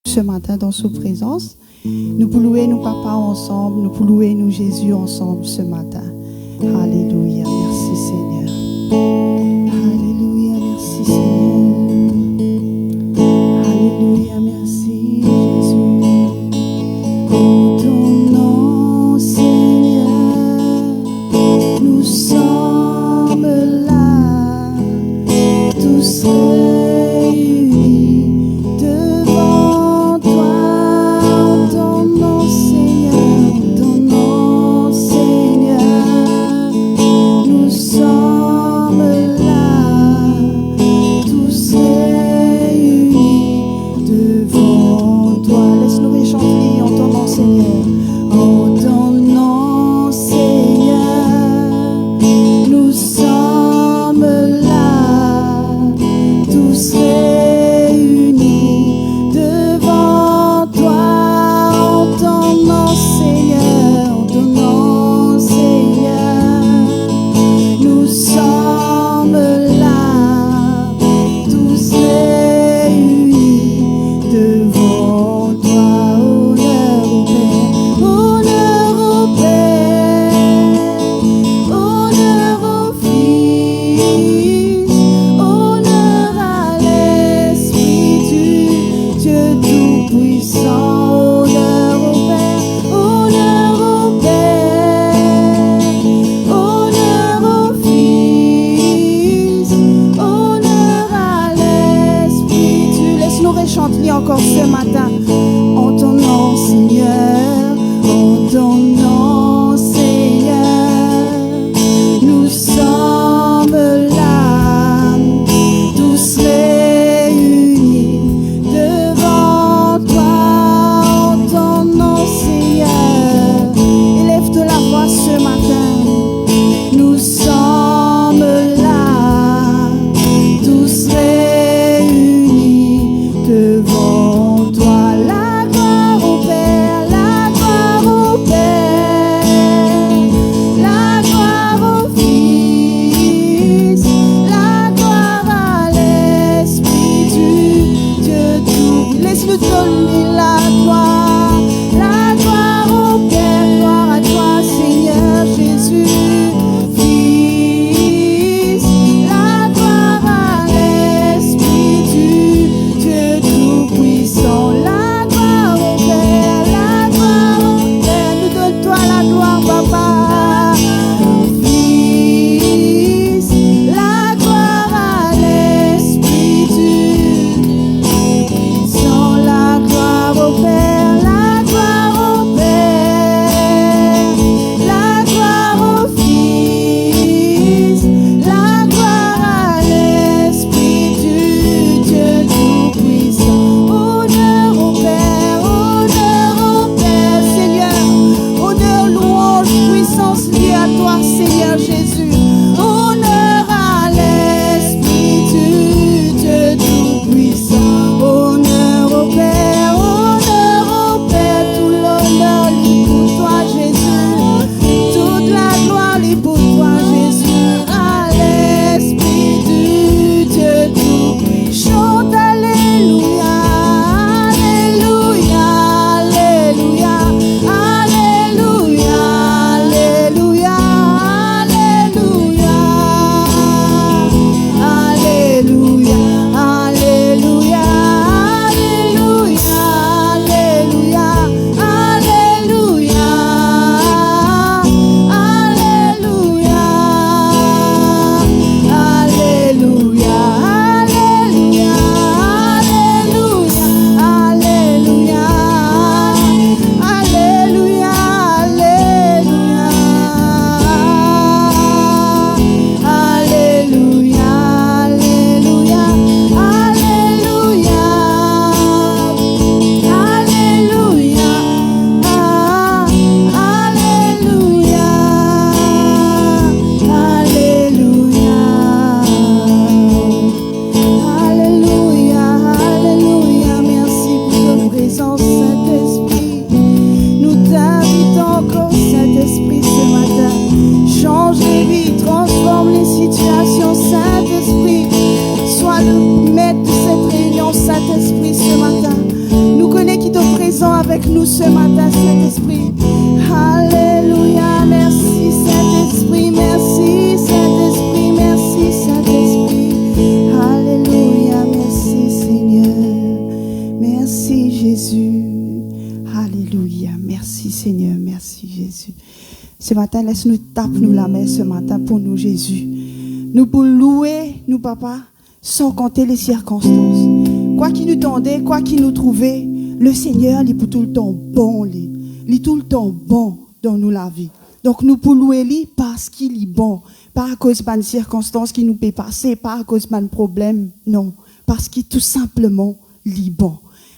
ce matin dans sa présence. Nous pouvons louer nos papas ensemble, nous pouvons louer nous Jésus ensemble ce matin. Alléluia, merci Seigneur. Alléluia, merci Seigneur. Alléluia, merci Jésus. En ton nom Seigneur, nous sommes là, tous réunis devant toi. En ton nom Seigneur, en ton nom Seigneur, nous sommes là, tous réunis devant toi. Laisse-nous réchanter en ton nom Seigneur. En ton nom Seigneur, nous sommes là, tous réunis devant toi. En ton nom Seigneur, en ton nom Seigneur, nous sommes là, tous réunis devant toi. Honneur au Père, honneur au Fils, honneur à l'Esprit du Dieu Tout-Puissant. Honneur au Père, honneur au Père, honneur au Fils, honneur à l'Esprit du. Laisse-nous réchanter encore ce matin. En ton nom, Seigneur, en ton nom, Seigneur, nous sommes là, tous réunis devant toi. En ton nom, Seigneur, élève de la voix ce matin. Nous sommes là, tous réunis devant toi. La gloire au Père, la gloire au Père, la gloire au Fils, la gloire à l'Esprit du Dieu tout. Laisse-le donner la gloire au Père, gloire à toi Seigneur Jésus, Fils, la gloire à l'Esprit du Dieu Tout-Puissant. La gloire au Père, la gloire au Père, nous donne-toi la gloire Papa. Fils, la gloire à l'Esprit du Sans la gloire au Père, la gloire au Père, la gloire au Fils, la gloire à l'Esprit du Dieu Tout-Puissant. Honneur au Père, Seigneur. Honneur, louange, puissance liée à toi, Seigneur Jésus. Honneur à l'Esprit du Dieu Tout-Puissant. Honneur au Père, tout l'honneur lui pour toi, Jésus. Toute la gloire lui pour toi, Jésus. À l'Esprit du Dieu Tout-Puissant. Chante Alléluia, Alléluia, Alléluia, Alléluia, Alléluia, Alléluia, Alléluia, Alléluia, Alléluia, Alléluia, Alléluia, Alléluia, Alléluia, Alléluia, Alléluia, Alléluia, Alléluia, Alléluia, Alléluia, Alléluia. Merci pour ta présence, Saint-Esprit. Nous t'invitons encore, Saint-Esprit, ce matin. Change les vies, transforme les situations, Saint-Esprit. Sois le maître de cette réunion, Saint-Esprit, ce matin. Nous connaissons nous ce matin, Saint-Esprit. Alléluia, merci Saint-Esprit, merci Saint-Esprit, merci Saint-Esprit. Alléluia, merci Seigneur, merci Jésus. Alléluia, merci Seigneur, merci Jésus. Ce matin, laisse-nous taper nous la main ce matin pour nous Jésus. Nous pour louer, nous papa, sans compter les circonstances. Quoi qu'il nous tendait, quoi qu'il nous trouvait, le Seigneur, il est pour tout le temps bon, il est tout le temps bon dans nous la vie. Donc nous pour louer lui parce qu'il est bon, pas à cause de circonstances qui nous peut passer, pas à cause de problèmes, non, parce qu'il est tout simplement est bon.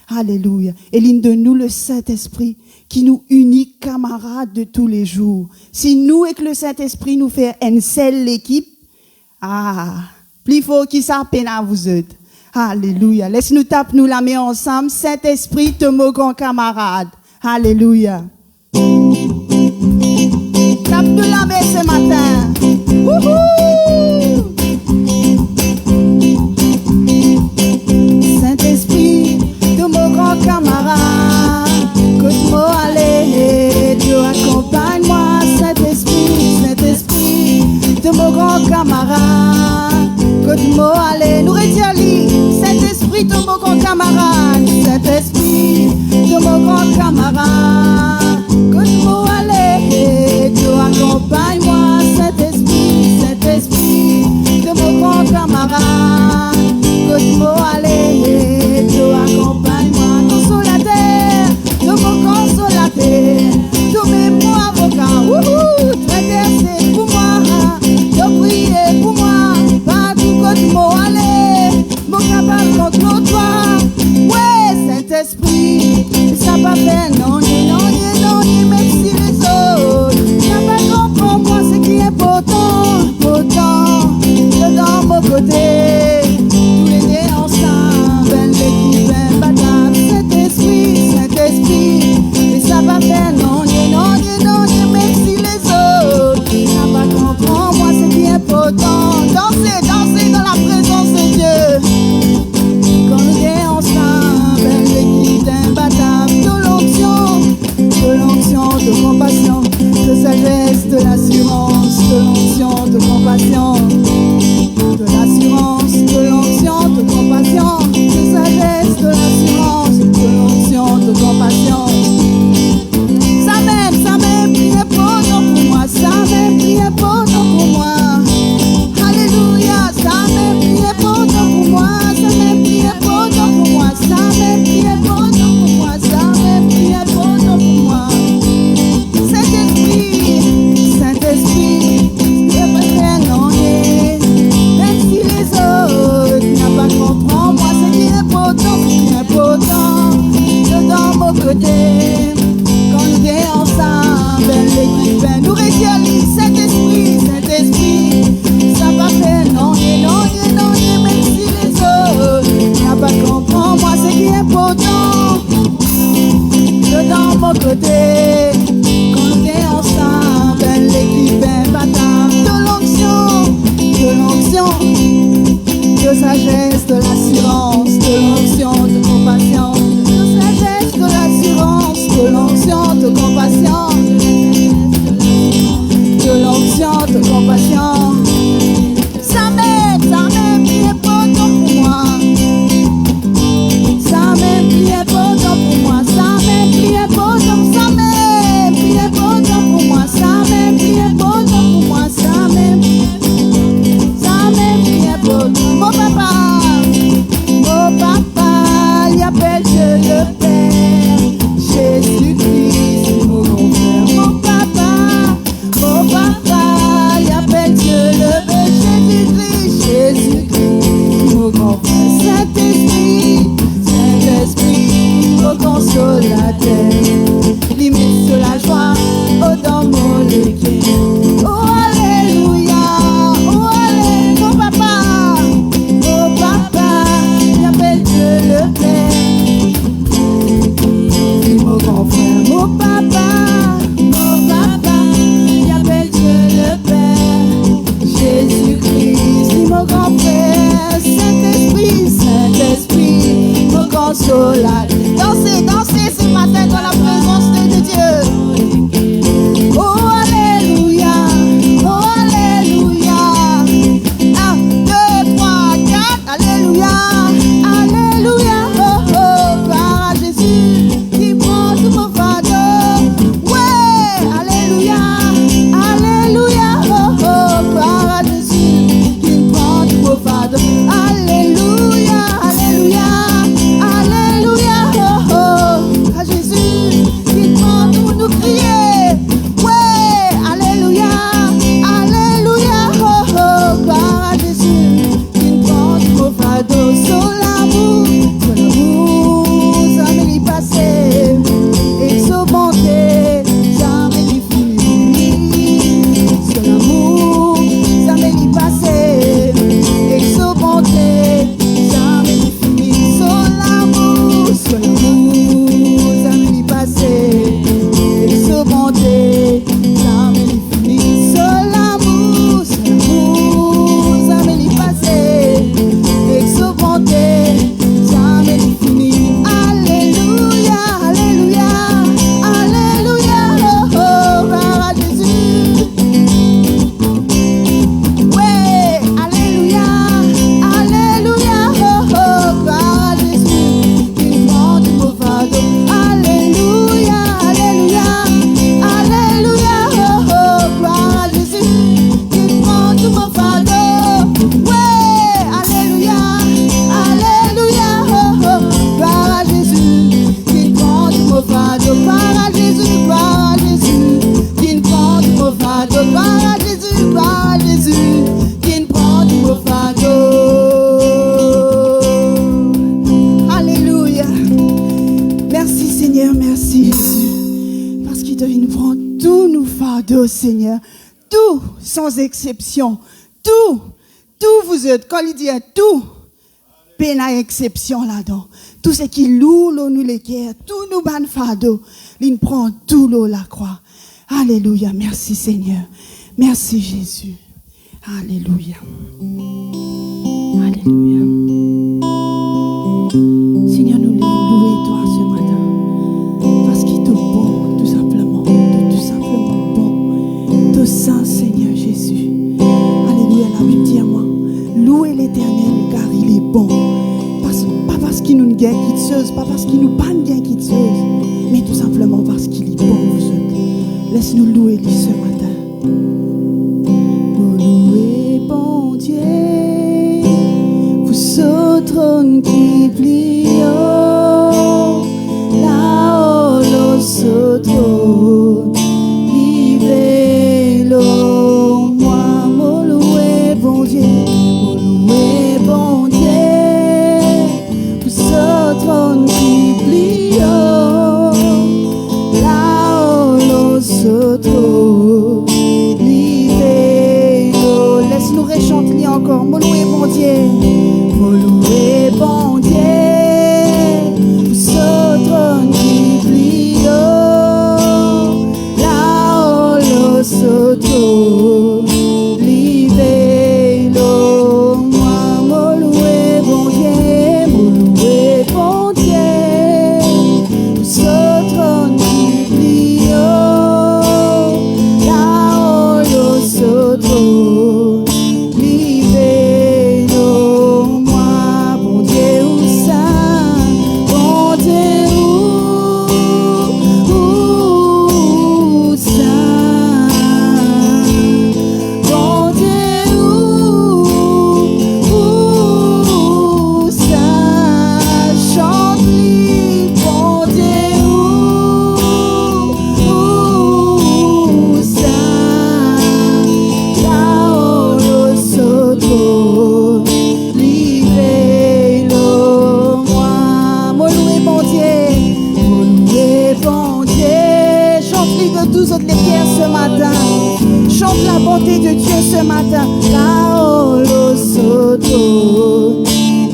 Alléluia. Et l'une de nous le Saint-Esprit qui nous unit camarades de tous les jours. Si nous et que le Saint-Esprit nous fait une seule équipe, plus fort qui ça peine à vous autres. Alléluia. Laisse-nous taper nous la main ensemble. Saint-Esprit, te mon grand camarade. Alléluia. Tape-nous la main ce matin. Wouhou! Saint-Esprit, te mon grand camarade. Écoute-moi, allez, Dieu accompagne-moi. Saint-Esprit, Saint-Esprit, te mon grand camarade. Écoute-moi, allez, nous retirons. Saint-Esprit, ton mon grand camarade. Saint-Esprit, ton mon grand camarade. Écoute-moi, allez, Dieu accompagne-moi. Saint-Esprit, Saint-Esprit, ton mon grand camarade. Écoute-moi, allez, Dieu accompagne-moi. Consolateur, ton mon consolateur. Ton même avocat, wouhou, tu intercèdes pour moi. Tu prier pour moi. Pas tout côté, moi, allez. Mon capable contre toi. Ouais, Saint-Esprit, ça va faire non, non, même si les autres. Ça va comprendre moi ce qui est important, important. Dans mon côté, tous les deux ensemble, l'équipe imbattable. Saint-Esprit, Saint-Esprit, et ça va faire non, même si les autres. Ça va comprendre moi ce qui est important. Danser, danser dans la présence de Dieu. Quand nous sommes ensemble, l'équipe imbattable. De l'onction, de compassion, de sagesse, de l'assurance, de l'onction, de compassion. De l'assurance, de l'onction, de compassion, de sagesse, de l'assurance, de l'onction, de compassion. Ça même, prie important pour moi, ça même, prie important pour moi. Alléluia, ça même, prie important pour moi, ça même, prie important pour moi, ça même, prie important pour moi, ça même, prie important pour moi. Saint-Esprit, Saint-Esprit, je préfère non, même si les autres n'ont pas compris, moi ce qui est important, je dans mon côté. Quand nous sommes ensemble, l'équipe nous réjouit. Saint-Esprit, Saint-Esprit, ça va faire non, même si les autres n'ont pas compris, moi ce qui est important, je dans mon côté. Quand nous sommes ensemble, l'équipe imbattable. De l'onction, de sagesse, de l'assurance, de l'onction, de compassion, de sagesse, de l'assurance, de l'onction, de compassion, de l'onction, de compassion. Ça m'aime, qui est important pour moi. Ça m'aime, qui est important pour moi. Ça m'aime, qui est important, ça m'aime, qui est important pour moi. Ça m'aime, qui est important pour moi. Ça m'aime, qui est important. Mon papa, il appelle Dieu le Père, Jésus-Christ, mon grand frère. Mon papa, il appelle Dieu le Père, Jésus-Christ, mon grand frère. Saint-Esprit, Saint-Esprit, mon consolateur, limite sur la joie, oh dans mon légué. Oh alléluia, mon papa, il appelle Dieu le Père, mon grand frère. Mon papa, il appelle Dieu le Père, Jésus-Christ, mon grand frère. Saint-Esprit, Saint-Esprit, mon consolateur. Dansez ce matin dans la présence. Seigneur, merci Jésus, parce qu'il nous prend tous nos fardeaux, Seigneur, tout, sans exception, tout vous êtes, quand il dit tout, peine à exception là-dedans, tout ce qui loue nous les cœurs, tout nous ban fardeaux, il prend tout l'eau la croix. Alléluia, merci Seigneur, merci Jésus, alléluia, alléluia. Seigneur, nous louons toi ce matin, parce qu'il est bon, tout simplement bon, tout saint Seigneur Jésus. Alléluia, la Bible dit à moi, louez l'Éternel car il est bon. Pas parce qu'il nous gagne quitteuse, pas parce qu'il nous pas gagne quitteuse, mais tout simplement parce qu'il est bon, vous autres. Laisse-nous louer lui ce matin. Vous louez bon Dieu, vous au trône qui plie là-haut, au trône, vivez l'eau, moi, mon loué bon Dieu, vous au trône qui plie là-haut, au trône, vivez l'eau. Laisse-nous rechanter encore, mon loué bon Dieu. Loué bon Dieu, vous au trône qui plie là-haut, au trône, livez l'eau, moi, mon loué bon Dieu, vous au trône qui plie là-haut, au trône, livez l'eau. Chante la bonté de Dieu ce matin. Là-haut, au trône,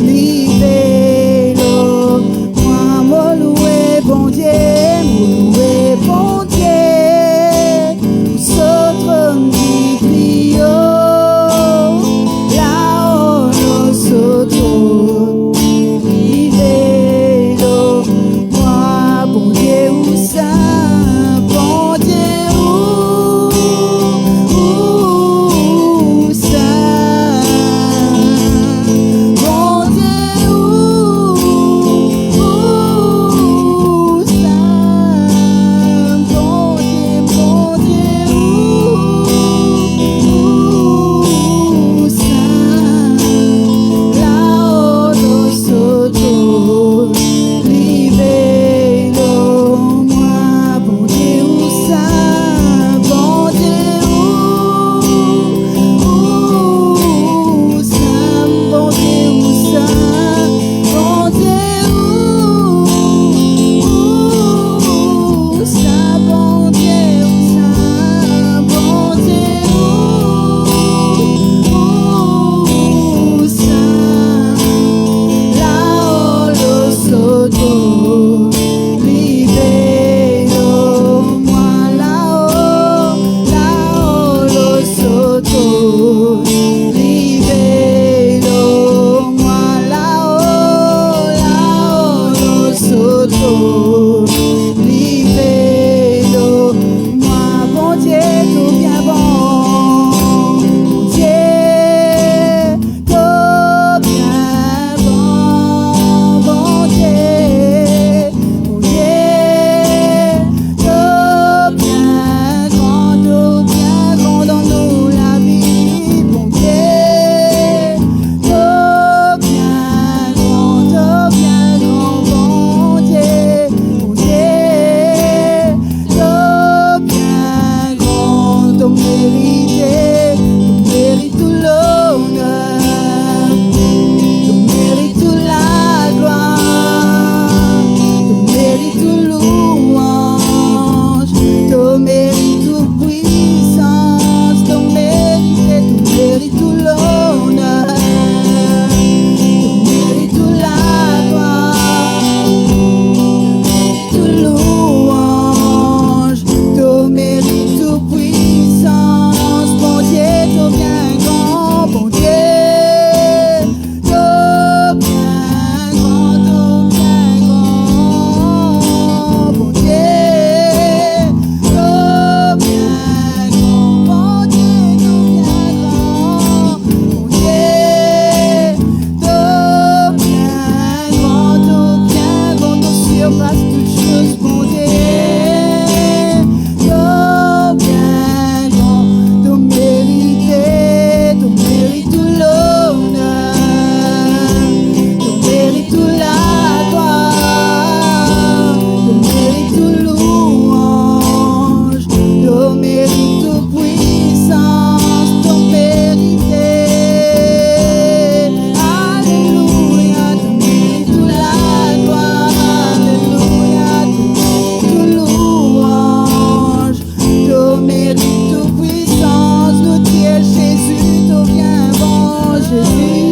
livez-le. Moi, mon loué, bon Dieu, mon loué, bon Dieu. Au trône qui plie, là-haut, au trône, livez-le. Moi, bon Dieu, où ça? précieuse bonté. Oh, bien grand, tu mérites tout l'honneur, tu mérites tout la gloire, tu mérites tout louange, tu mérites toute puissance, tu mérites. Alléluia, tu mérites toute la gloire, alléluia, tu mérites toute louange, tu mérites toute puissance, nous dire Jésus, tu viens bon, Jésus.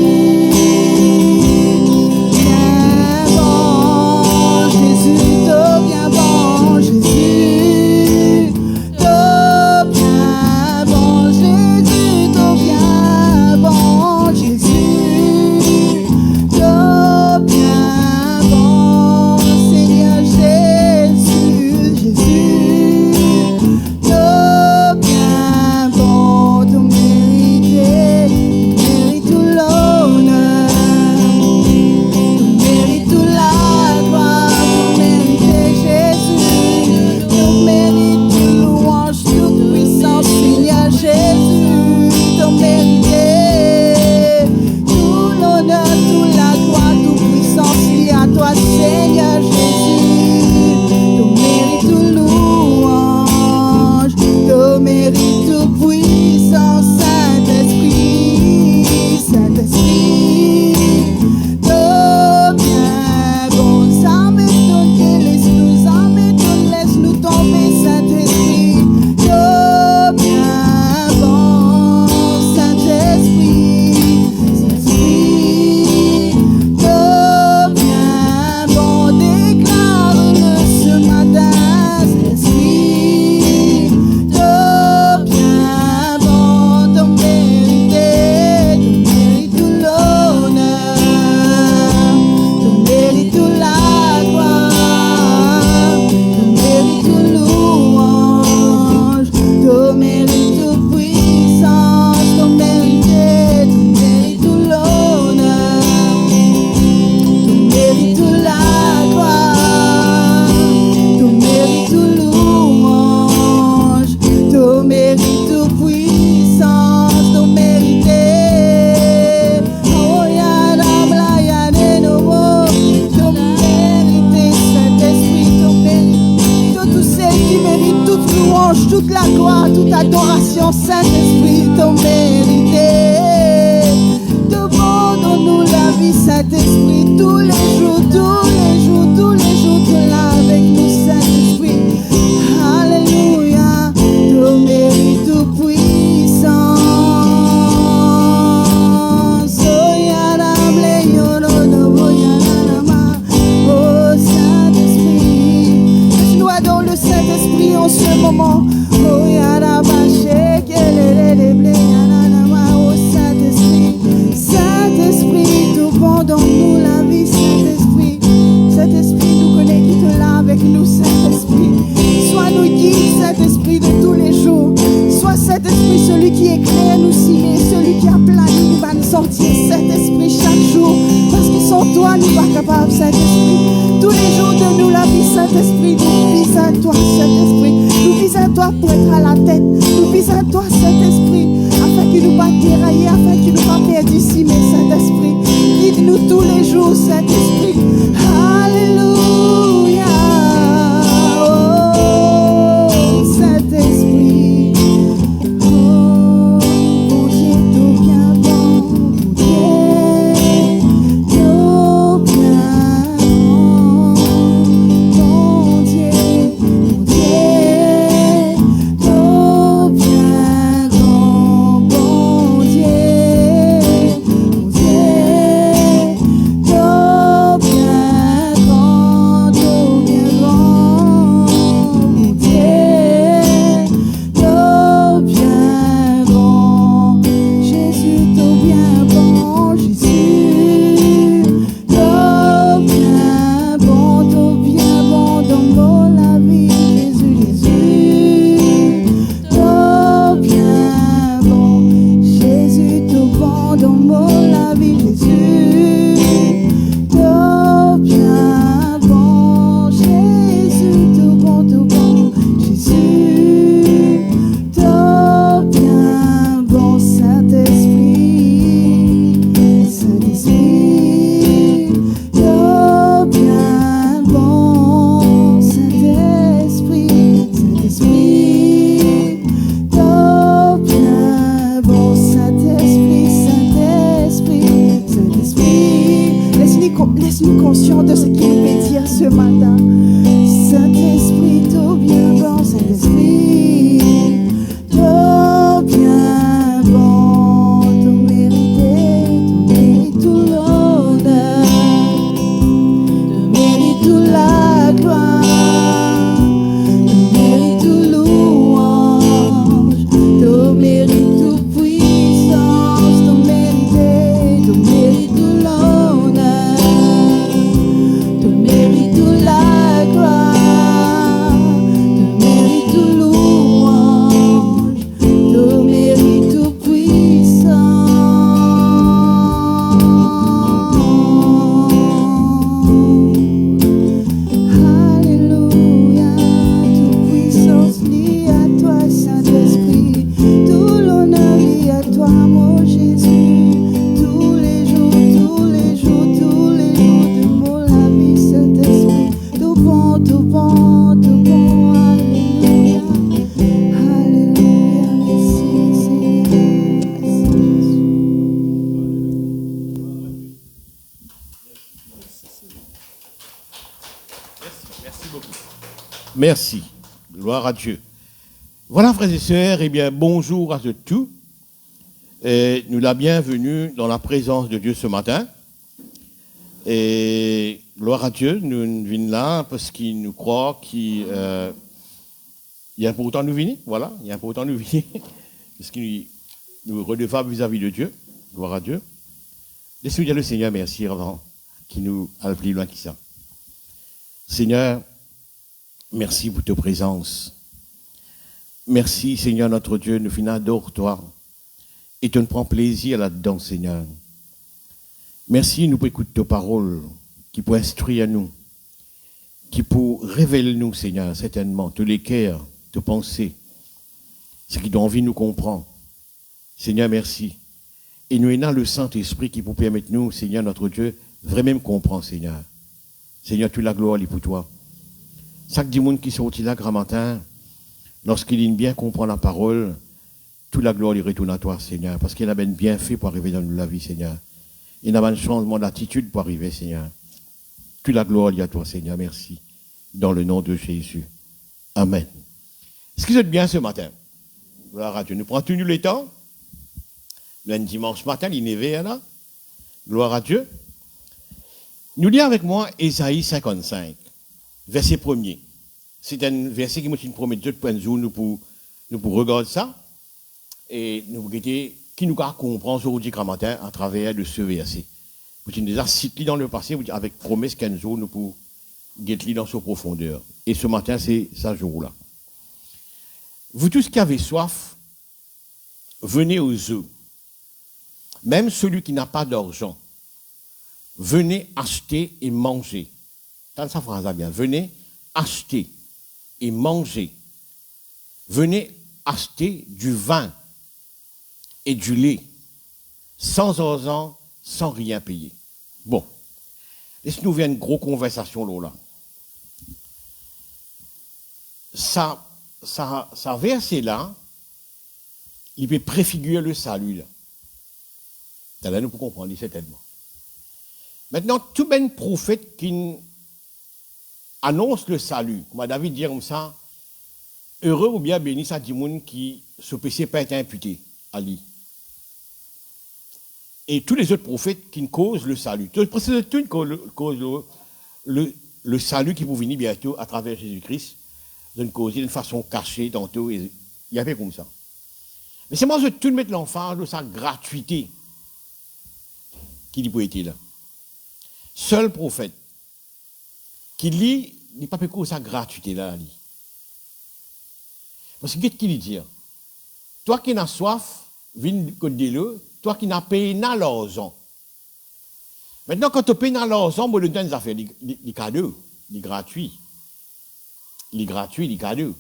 Toute la gloire, toute adoration, Saint-Esprit, t'en mérité. Demande-nous la vie, Saint-Esprit, tous les jours, tu l'as avec nous, Saint-Esprit. Alléluia, t'en mérites toute puissance. Oh, Saint-Esprit, laisse-nous adorer le Saint-Esprit en ce moment. Oh, Saint-Esprit, Saint-Esprit, tout pendant-nous la vie, Saint-Esprit. Saint-Esprit, nous connais qui te l'a avec nous, Saint-Esprit. Sois nous guide, Saint-Esprit, de tous les jours. Sois Saint-Esprit, celui qui éclaire nous cimer, celui qui a plané nous va nous sortir, Saint-Esprit, chaque jour. Parce que sans toi, nous pas capables, Saint-Esprit. Tous les jours de nous la vie, Saint-Esprit, nous visons à toi, Saint-Esprit. Nous visons à toi pour être à la tête. Nous visons à toi, Saint-Esprit, afin que nous Saint-Esprit, tout bien bon, Saint-Esprit, tout bien bon, tout mérite tout l'honneur, tout mérite toute la gloire, tout mérite tout louange, tout mérite toute puissance, tout mérite tout l'honneur, tout mérite toute la gloire, tout mérite tout louange, tout mérite toute puissance. Alléluia, toute puissance liée à toi, Saint-Esprit, tout l'honneur lié à toi, mon Jésus, tous les jours de mon vie, Saint-Esprit, tout bon, Alléluia, Alléluia, merci Seigneur, merci Jésus. Merci beaucoup. Merci. Gloire à Dieu. Voilà, frères et sœurs, eh bien, bonjour à tous. Nous la bienvenue dans la présence de Dieu ce matin. Et gloire à Dieu, nous venons là parce qu'il nous croit qu'il y a important nous venir. Voilà, il y a important nous venir. Parce que nous redevables vis-à-vis de Dieu. Gloire à Dieu. Laissez-nous dire le Seigneur merci avant qu'il nous aille plus loin que ça. Seigneur, merci pour ta présence. Merci, Seigneur notre Dieu, nous finissons adore toi. Et tu nous prends plaisir là-dedans, Seigneur. Merci, nous pour écouter ta parole, qui peut instruire nous, qui peut révéler nous, Seigneur, certainement, tous les cœurs, tes pensées, ce qui donne envie de nous comprendre. Seigneur, merci. Et nous avons le Saint-Esprit qui peut permettre nous, Seigneur notre Dieu, vraiment comprendre, Seigneur. Seigneur, toute la gloire est pour toi. Chaque monde qui sortit là, grand matin, lorsqu'il bien comprend la parole, toute la gloire lui retourne à toi, Seigneur, parce qu'il a bien fait pour arriver dans la vie, Seigneur. Il n'a pas de changement d'attitude pour arriver, Seigneur. Toute la gloire est à toi, Seigneur, merci. Dans le nom de Jésus. Amen. Est-ce que vous êtes bien ce matin? Gloire à Dieu. Nous prenons tout le temps. Le dimanche matin, il est nevé là. Gloire à Dieu. Nous lisons avec moi Ésaïe 55, verset 1er. C'est un verset qui me promet de point de jour, nous pour regarder ça. Et nous regardons qui nous comprend aujourd'hui grand matin à travers de ce verset. Vous avez déjà cité dans le passé, avec promesse qu'un jour nous pour guetter dans sa profondeur. Et ce matin, c'est ce jour-là. Vous tous qui avez soif, venez aux eaux. Même celui qui n'a pas d'argent, venez acheter et manger. T'as ça phrase bien. Venez acheter et manger. Venez acheter du vin et du lait, sans argent, sans rien payer. Bon, laisse-nous faire une grosse conversation là. Ça verset là, il peut préfigurer le salut là. Là, nous pouvons comprendre certainement. Maintenant, tout ben prophète qui annonce le salut, comme David dit comme ça, heureux ou bien béni, ça dit monde qui ce péché pas été imputé à lui. Et tous les autres prophètes qui causent le salut. Tout cause le salut qui peut venir bientôt à travers Jésus-Christ, d'une cause d'une façon cachée, tantôt, il y avait comme ça. Mais c'est moi je tout mettre l'emphase de sa gratuité qui dit pour être là. Seul prophète qui lit, il n'est pas plus sa gratuité là. Parce que qu'est-ce qu'il dit? Toi qui n'as soif, viens de toi qui n'as payé l'argent. Maintenant, quand tu payes l'argent, on te donne des affaires, les cadeaux, les gratuits. Les gratuits, les cadeaux.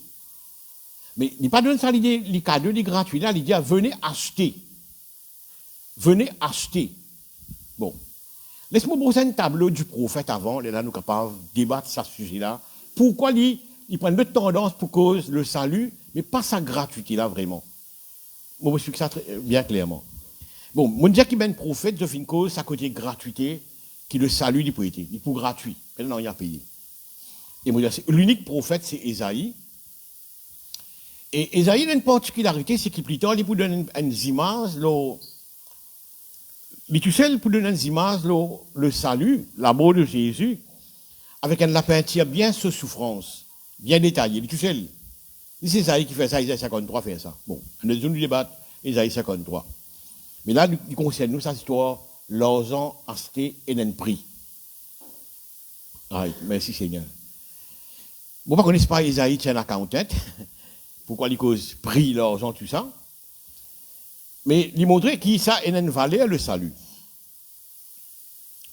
Mais il n'est pas donné ça l'idée, les cadeaux, les gratuits. Là, il dit, venez acheter. Venez acheter. Bon. Laisse-moi poser un tableau du prophète avant, là, nous sommes capables de débattre sur ce sujet-là. Pourquoi il prend d'autres tendances pour cause le salut, mais pas sa gratuité là, vraiment. Moi, je suis que ça bien clairement. Bon, mon dire qu'il y a un prophète, je fais une cause, sa côté gratuité, qui le salue, il peut être gratuit. Maintenant, il a payé. Et moi, l'unique prophète, c'est Ésaïe. Et Ésaïe a une particularité, c'est qu'il plutôt, il peut donner une image, il tout seul pour donner une image, le salut, l'amour de Jésus, avec un lapin bien sous souffrance, bien détaillé, il tout seul. C'est Ésaïe qui fait ça, Ésaïe 53 fait ça. Bon, on a nous débat Ésaïe 53. Mais là, il concerne nous, cette histoire, l'argent, acheté et d'un prix. Ah, merci Seigneur. Bon, pas connaître pas Ésaïe, tient la tête. Pourquoi il cause prix, l'argent, tout ça. Mais il montrait qui ça est une valeur, le salut.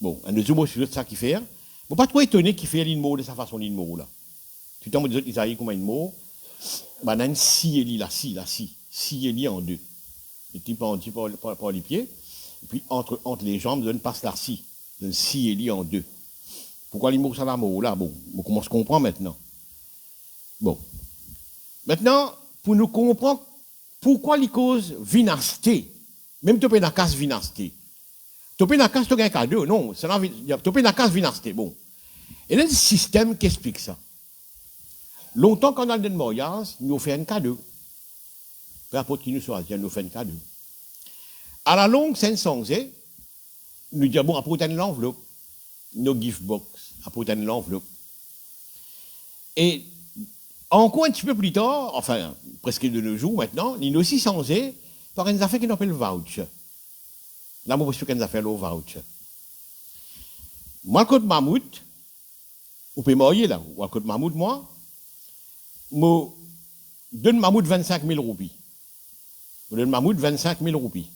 Bon, un deuxième mot sur ça qui fait. Bon, pas trop étonné qu'il fait une mot de sa façon d'une mot là. Tout le temps, on dit Isaïe comme une mot. Ben, on a une si en deux. Et tu peux en dire par les pieds. Et puis, entre les jambes, on passe la si. Une si en deux. Pourquoi les mots ça la mot là? Bon, on commence à comprendre maintenant. Bon. Maintenant, pour nous comprendre pourquoi les causes vinasté, même tu peux dans la case vinasté. Tu peux dans la case, tu as un cadeau, non, tu peux dans la case vinasté, bon. Et il y a un système qui explique ça. Longtemps, quand on a le mariage, nous fait un cadeau. Peu importe qui nous soit, nous fait un cadeau. À la longue, c'est un nous disons, bon, apportez l'enveloppe, nos gift box, apportez l'enveloppe. Et encore un petit peu plus tard, enfin, presque de nos jours maintenant, il est aussi changé par une affaire qu'on appelle voucher. Là, moi, je suis affaire le voucher. Moi, quand Mammouth, on peut marier là, ou quand Mammouth, moi, je donne Mammouth 25 000 roupies. Je donne Mammouth 25 000 roupies.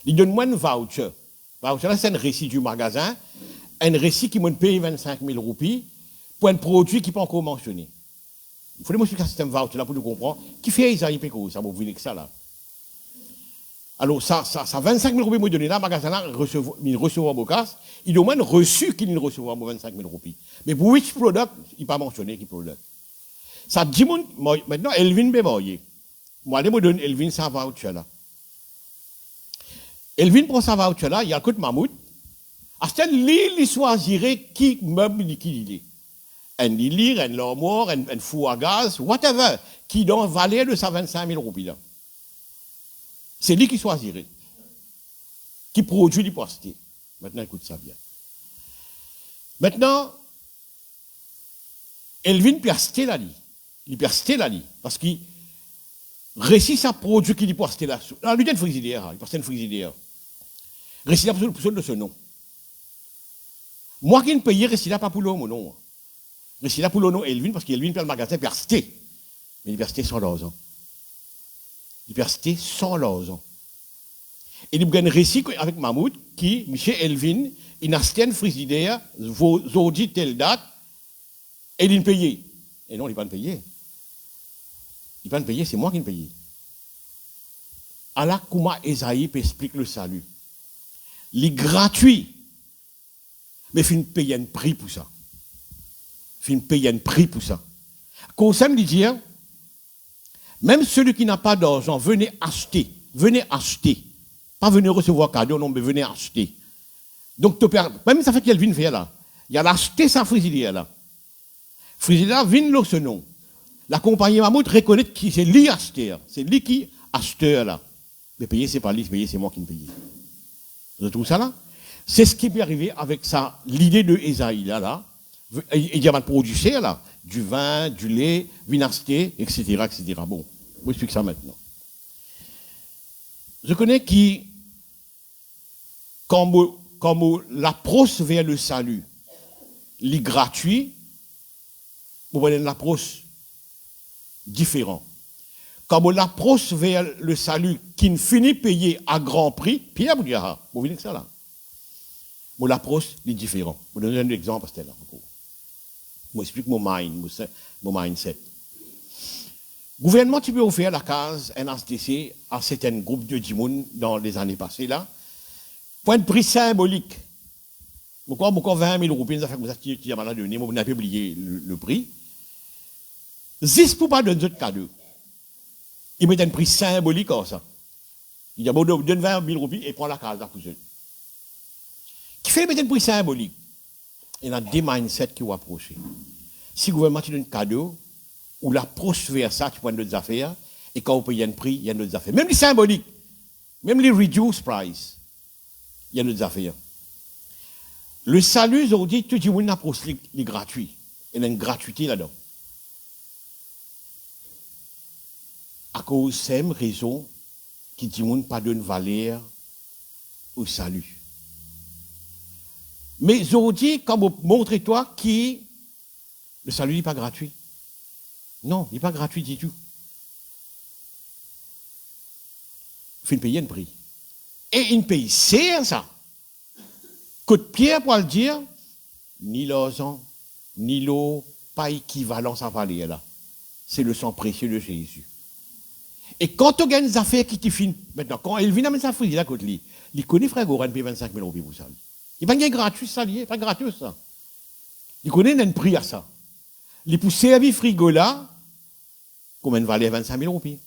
Il donne moi un voucher. Voucher, là, c'est un récit du magasin, un récit qui me paye 25 000 roupies pour un produit qui n'est pas encore mentionné. Il faut m'expliquer un système voucher là pour nous comprendre. Qui fait Isaïe Péco, ça va venir que ça là. Alors, ça 25 000 roupies, moi, donné là, le magasin là, il recevra mon casse, il a au moins reçu qu'il ne recevra 25 000 roupies. Mais pour which product, il n'est pas mentionné qui product. Ça dit, maintenant, Elvin bémoyer. Moi, je me donne Elvin sa voucher là. Elvin prend sa voucher là, il y a un coup de mammouth. À ce moment-là, il choisirait qui meuble il est. Un lit, un l'armoire, un four à gaz, whatever, qui donne valeur de sa 25 000 roupies là. C'est lui qui choisirait. Qui produit les postes. Maintenant, écoute ça bien. Maintenant, Elvin peut acheter la lit. Il peut acheter la lit. Parce qu'il réussit à produire qui peut acheter là. Alors, lui, il a une frigidaire. Il peut acheter une frigidaire. Récit pour de ce nom. Moi qui ne paye, récit là pas pour l'homme, non. Récit là pour l'homme, Elvin, parce qu'Elvin peut le magasin, peut acheter. Mais il peut acheter sans l'argent. Il peut acheter sans l'argent. Et il y a un récit avec Mammouth qui, M. Elvin, il a acheté une frigidaire, aujourd'hui telle date, et il paye. Et non, il ne peut pas payer. Il ne peut pas payer, c'est moi qui ne paye. Alors, comment Esaïe explique le salut? Il est gratuit. Mais il faut payer un prix pour ça. Il faut payer un prix pour ça. Conseil de dire, même celui qui n'a pas d'argent, venez acheter. Venez acheter. Pas venir recevoir cadeau, non, mais venez acheter. Donc, même ça fait qu'il vient faire là. Il a acheté sa frigidaire là. Frigidaire vient là ce nom. La compagnie Mammouth reconnaît que c'est lui acheteur. C'est lui qui acheteur là. Mais payer, c'est pas lui, payer, c'est moi qui me paye. Vous trouvez ça là? C'est ce qui peut arriver avec ça, l'idée de Esaïe là. Il y a un produit là. Du vin, du lait, vinasté, etc., etc. Bon, je vous explique ça maintenant. Je connais qui, comme l'approche vers le salut, les gratuits, vous voyez l'approche différente. Comme l'approche vers le salut qui ne finit payer à grand prix, Pierre Boudjara, vous voyez que ça là. Bon, l'approche est différente. Je vous donne un exemple, c'était là encore. Je explique mon mindset. Le gouvernement, tu peux offrir la case NHDC à certains groupes de Djimoun dans les années passées, là, pour un prix symbolique. Pourquoi 20 000 roupies, ça fait que vous avez donné, vous n'avez pas oublié le prix. Juste pour pas donner d'autres cadeaux. Ils mettent un prix symbolique comme ça. Il dit, bon, donne 20 000 roupies et prends la case là pour eux. Qui fait mettre un prix symbolique? Il y a des mindsets qui vont approcher. si le gouvernement te donne un cadeau, ou la prospère ça, tu prends d'autres affaires, et quand on paye un prix, il y a d'autres affaires. Même les symboliques, même les reduced price, il y a d'autres affaires. Le salut, aujourd'hui, tout le monde approche les gratuits. Il y a une gratuité là-dedans. À cause de cette raison qui dit qu'on pas donne valeur au salut. Mais aujourd'hui, quand vous montrez-toi que le salut n'est pas gratuit. Non, il n'est pas gratuit du tout. Il faut payer un prix. Et il paye, c'est ça. Coup de pierre pour le dire, ni l'argent, ni l'eau, pas équivalent à valeur là. C'est le sang précieux de Jésus. Et quand on gagne des affaires qui te finissent, maintenant, quand il vient à mettre sa fille là, côté lui, il connaît frère Goran, paye 25 000 € pour ça. Il n'est pas gratuit, ça, il n'est pas gratuit, ça. Il connaît un prix à ça. Il peut servir frigo là, combien de valeur 25 000 €.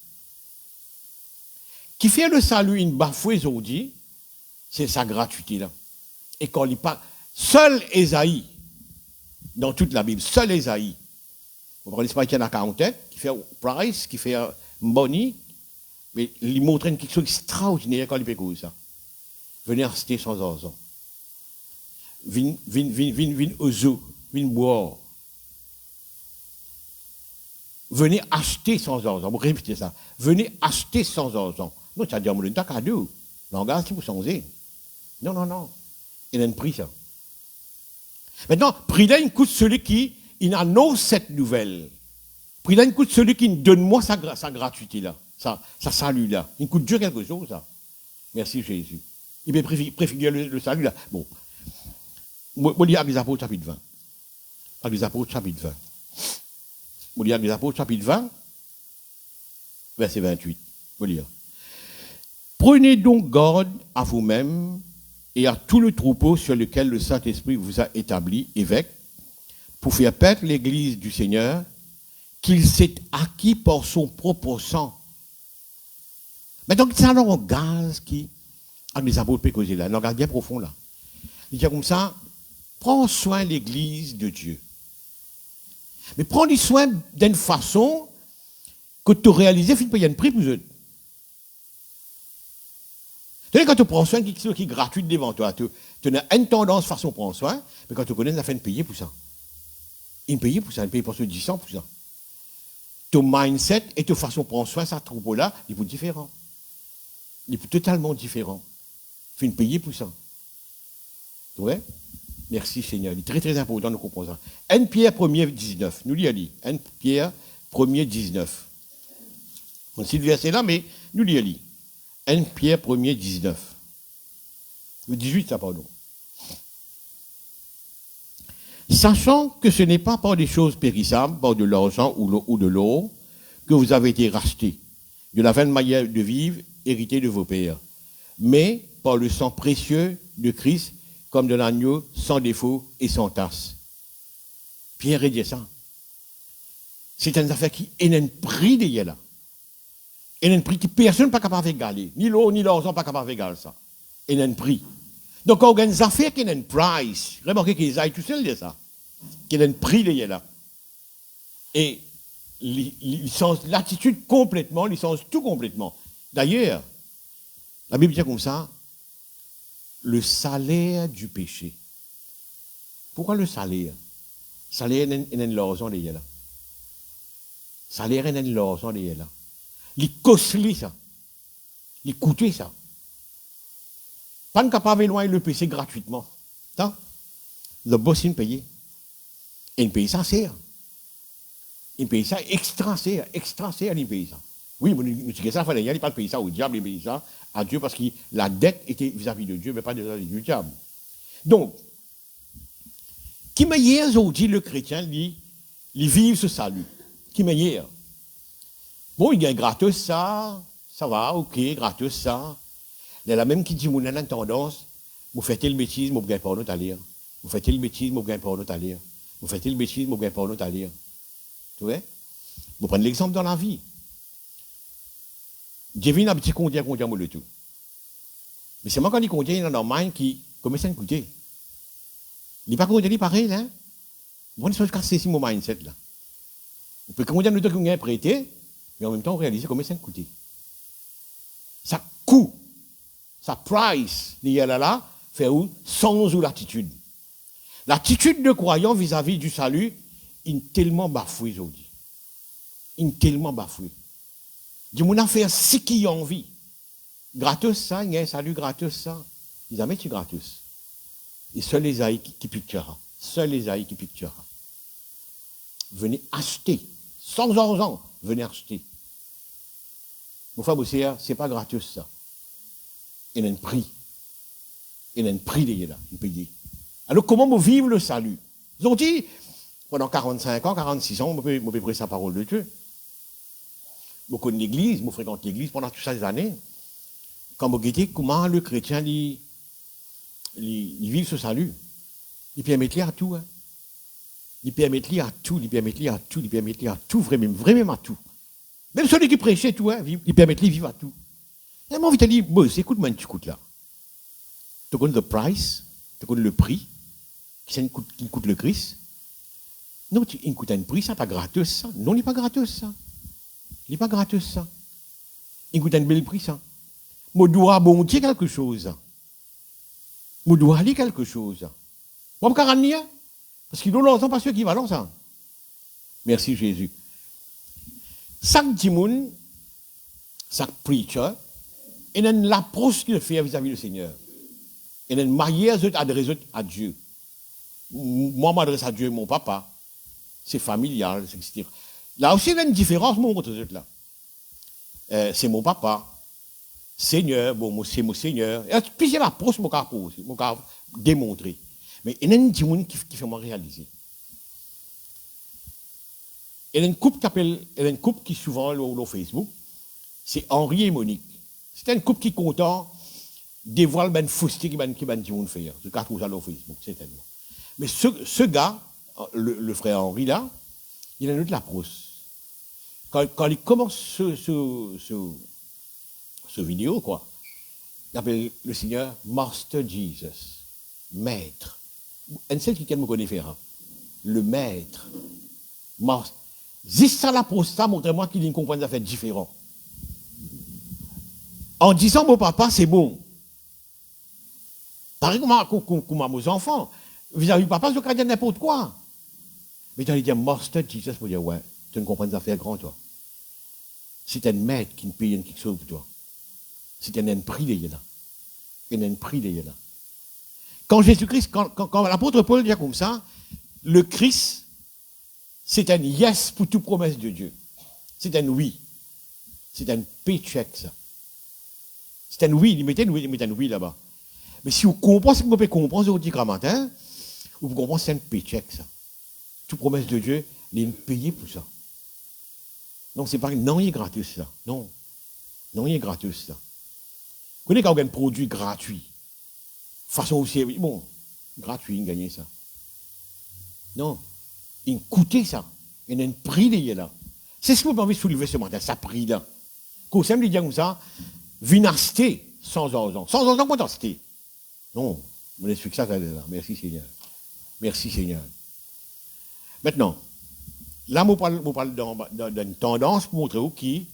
Qui fait le salut, une bafouée aujourd'hui, c'est sa gratuité là. Et quand il parle, seul Ésaïe, dans toute la Bible, seul Ésaïe, vous prenez pas qu'il y en a 40, qui fait Price, qui fait Bonnie, mais il montre quelque chose d'extraordinaire quand il fait ça. Venez acheter sans argent. Vin au zoo, vin boire. Venez acheter sans argent. Vous répétez ça. Venez acheter sans argent. Non, ça veut dire, on a un cadeau. Langage qui vous changez. Non, non, non. Il a un prix, ça. Maintenant, prix là, il coûte celui qui il annonce cette nouvelle. Prix là, il coûte celui qui donne moi sa gratuité là. Ça salut là. Il coûte Dieu quelque chose, ça. Merci Jésus. Il peut préfigurer le salut là. Bon. Je lis les Apôtres chapitre 20. Les Apôtres chapitre 20. Je lis les Apôtres chapitre 20, verset 28. Je lis. Prenez donc garde à vous-même et à tout le troupeau sur lequel le Saint-Esprit vous a établi évêque, pour faire paître l'Église du Seigneur, qu'il s'est acquis par son propre sang. Mais donc, c'est un langage qui, avec les apôtres pécosés là, un langage bien profond là. Il dit comme ça, prends soin de l'Église de Dieu. Mais prends soin d'une façon que tu réalises, il y a un prix pour eux. Quand tu prends soin de quelque chose qui est gratuit devant toi, tu as une tendance façon de prendre soin, mais quand tu connais, tu as fait payer pour ça. Il paye pour ça, il paye pour ce 10 ans pour ça. Ton mindset et ta façon de prendre soin de ce troupeau-là, il est différent. Il est totalement différent. Il faut payer pour ça. Tu vois? Merci Seigneur. Il est très très important de comprendre ça. 1 Pierre 1er 19. Nous lisons. 1 Pierre 1er 19. On cite le verset là, mais nous lisons. 1 Pierre 1er 19. Le 18, ça, pardon. Sachant que ce n'est pas par des choses périssables, par de l'argent ou de l'or, que vous avez été rachetés, de la vaine manière de vivre, hérité de vos pères, mais par le sang précieux de Christ, comme de l'agneau, sans défaut et sans tache. Pierre dit ça. C'est une affaire qui est un prix de là. Et un prix que personne n'est pas capable d'égaler. Ni l'eau, ni l'argent pas capable d'égaler ça. Et un prix. Donc, on a une affaire qui a un price. Remarquez qu'ils aillent tout seul de ça. Qui a un prix de là. Et l'attitude complètement, licence tout complètement. D'ailleurs, la Bible dit comme ça, le salaire du péché. Pourquoi le salaire? Le salaire est l'argent de là. Le salaire est l'argent de là. Il costly ça. Il coûtait ça. Pas capable d'éloigner le péché gratuitement. Tant, le boss il paye. Et il paye ça sert. Il paye ça extra sert, il paye ça. Oui, mais nous disons ça, il ne pas payer ça au diable, il paye ça à Dieu parce que la dette était vis-à-vis de Dieu, mais pas vis-à-vis du diable. Donc, qui meilleur aujourd'hui le chrétien, il vit ce salut. Qui meilleur? Bon, il gagne gratos ça va, ok, gratos ça. Il y a la même qui dit, vous avez une tendance, vous faites le bêtise, vous gagnez pas notre alire. Vous faites le bêtise, vous gagnez pas notre alire. Vous faites le bêtise, vous gagnez pas notre alire. Tu vois? Vous prenez l'exemple dans la vie. J'ai un petit contient le tout. Mais c'est moi quand il contient, il y en a un qui commence à écouter. Il n'est pas contient pareil, hein? Vous comprenez ce que c'est mon mindset là. On peut comment dire le temps qu'on a prêté, mais en même temps réaliser combien ça coûte. Ça coûte, ça price, il y a là, fait où sans ou l'attitude. L'attitude de croyant vis-à-vis du salut, il est tellement bafoué aujourd'hui. Il est tellement bafoué. Du monde a fait ce qu'il a envie. Gratos ça, il y a un salut gratos ça. Ils amènent gratos. Et seuls les aïs qui picturera. Seuls les aïs qui picturera. Venez acheter. Sans argent, venez acheter. Mon frère Bossière, c'est pas gratos ça. Il y a un prix. Il y a un prix de là, il paye. Alors comment vous vivre le salut? Ils ont dit, pendant 45 ans, 46 ans, on peut prêcher sa parole de Dieu. Je connais l'église, je fréquente l'église pendant toutes ces années. Quand vous regardez comment le chrétien il vit ce salut, il peut mettre à tout. Hein. Il peut mettre à tout, il peut mettre à tout, il peut mettre à tout, vraiment à tout. Même celui qui prêchait tout, hein, il peut mettre vivre à tout. Et moi, je te dis, bon, écoute-moi, tu écoutes là. Tu connais le price, tu connais le prix, qui coûte le Christ. Non, il coûte un prix, ça n'est pas gratos, ça. Non, il n'est pas gratos, ça. Il n'est pas gratos, ça. Il coûte un bel prix, ça. Je dois bondir quelque chose. Je dois aller quelque chose. Moi, je ne peux pas parce qu'il n'a pas ceux qui valent ça. Merci, Jésus. Chaque dimon, chaque preacher, il a l'approche qu'il fait vis-à-vis du Seigneur. Il a une manière d'adresser à Dieu. Moi, je m'adresse à Dieu, mon papa. C'est familial, etc. Là aussi, il y a une différence, mon autre là. C'est mon papa. Seigneur, bon, c'est mon Seigneur. Et puis, c'est l'approche que je peux démontrer. Mais il y a une dimon qui fait moi réaliser. Il y a une couple qui souvent sur Facebook, c'est Henri et Monique. C'est une couple qui est content dévoile ben fousté qui ben dimon faire. Je trouve ça sur Facebook, c'est tellement. Mais ce gars, le frère Henri là, il a une autre approche. Quand il commence ce vidéo, quoi, il appelle le Seigneur Master Jesus, Maître. Un seul qui me connaît faire, le Maître. Juste ça l'approche, ça montre-moi qu'il comprend des affaires différentes. En disant mon papa, c'est bon. Pareil comme à mes enfants. Vis-à-vis du papa, je ne dire n'importe quoi. Mais tu as dit Master Jesus pour dire, ouais, tu ne comprends des affaires grandes, toi. C'est un maître qui ne paye quelque chose pour toi. C'est un prix de là. Un prix de là. Quand Jésus-Christ, quand l'apôtre Paul dit comme ça, le Christ, c'est un yes pour toute promesse de Dieu. C'est un oui. C'est un paycheck, ça. C'est un oui, il met un oui là-bas. Mais si vous comprenez ce que vous pouvez comprendre, vous dites matin, vous comprenez c'est un paycheck, ça. Toute promesse de Dieu, il est payé pour ça. Non, c'est pas, non, il est gratuit, ça. Non. Non, il est gratuit, ça. Vous connaissez quand on a un produit gratuit. Façon aussi, bon, gratuit, il gagne ça. Non. Il coûtait ça. Il y a un prix de là. C'est ce que vous avez envie de soulever ce matin, ça prix là. Quand ça me dit comme ça, viens acheter sans argent. Sans argent, comment t'acheter? Non, on explique ça là. Merci Seigneur. Merci Seigneur. Maintenant, là, je parle d'une tendance pour montrer qui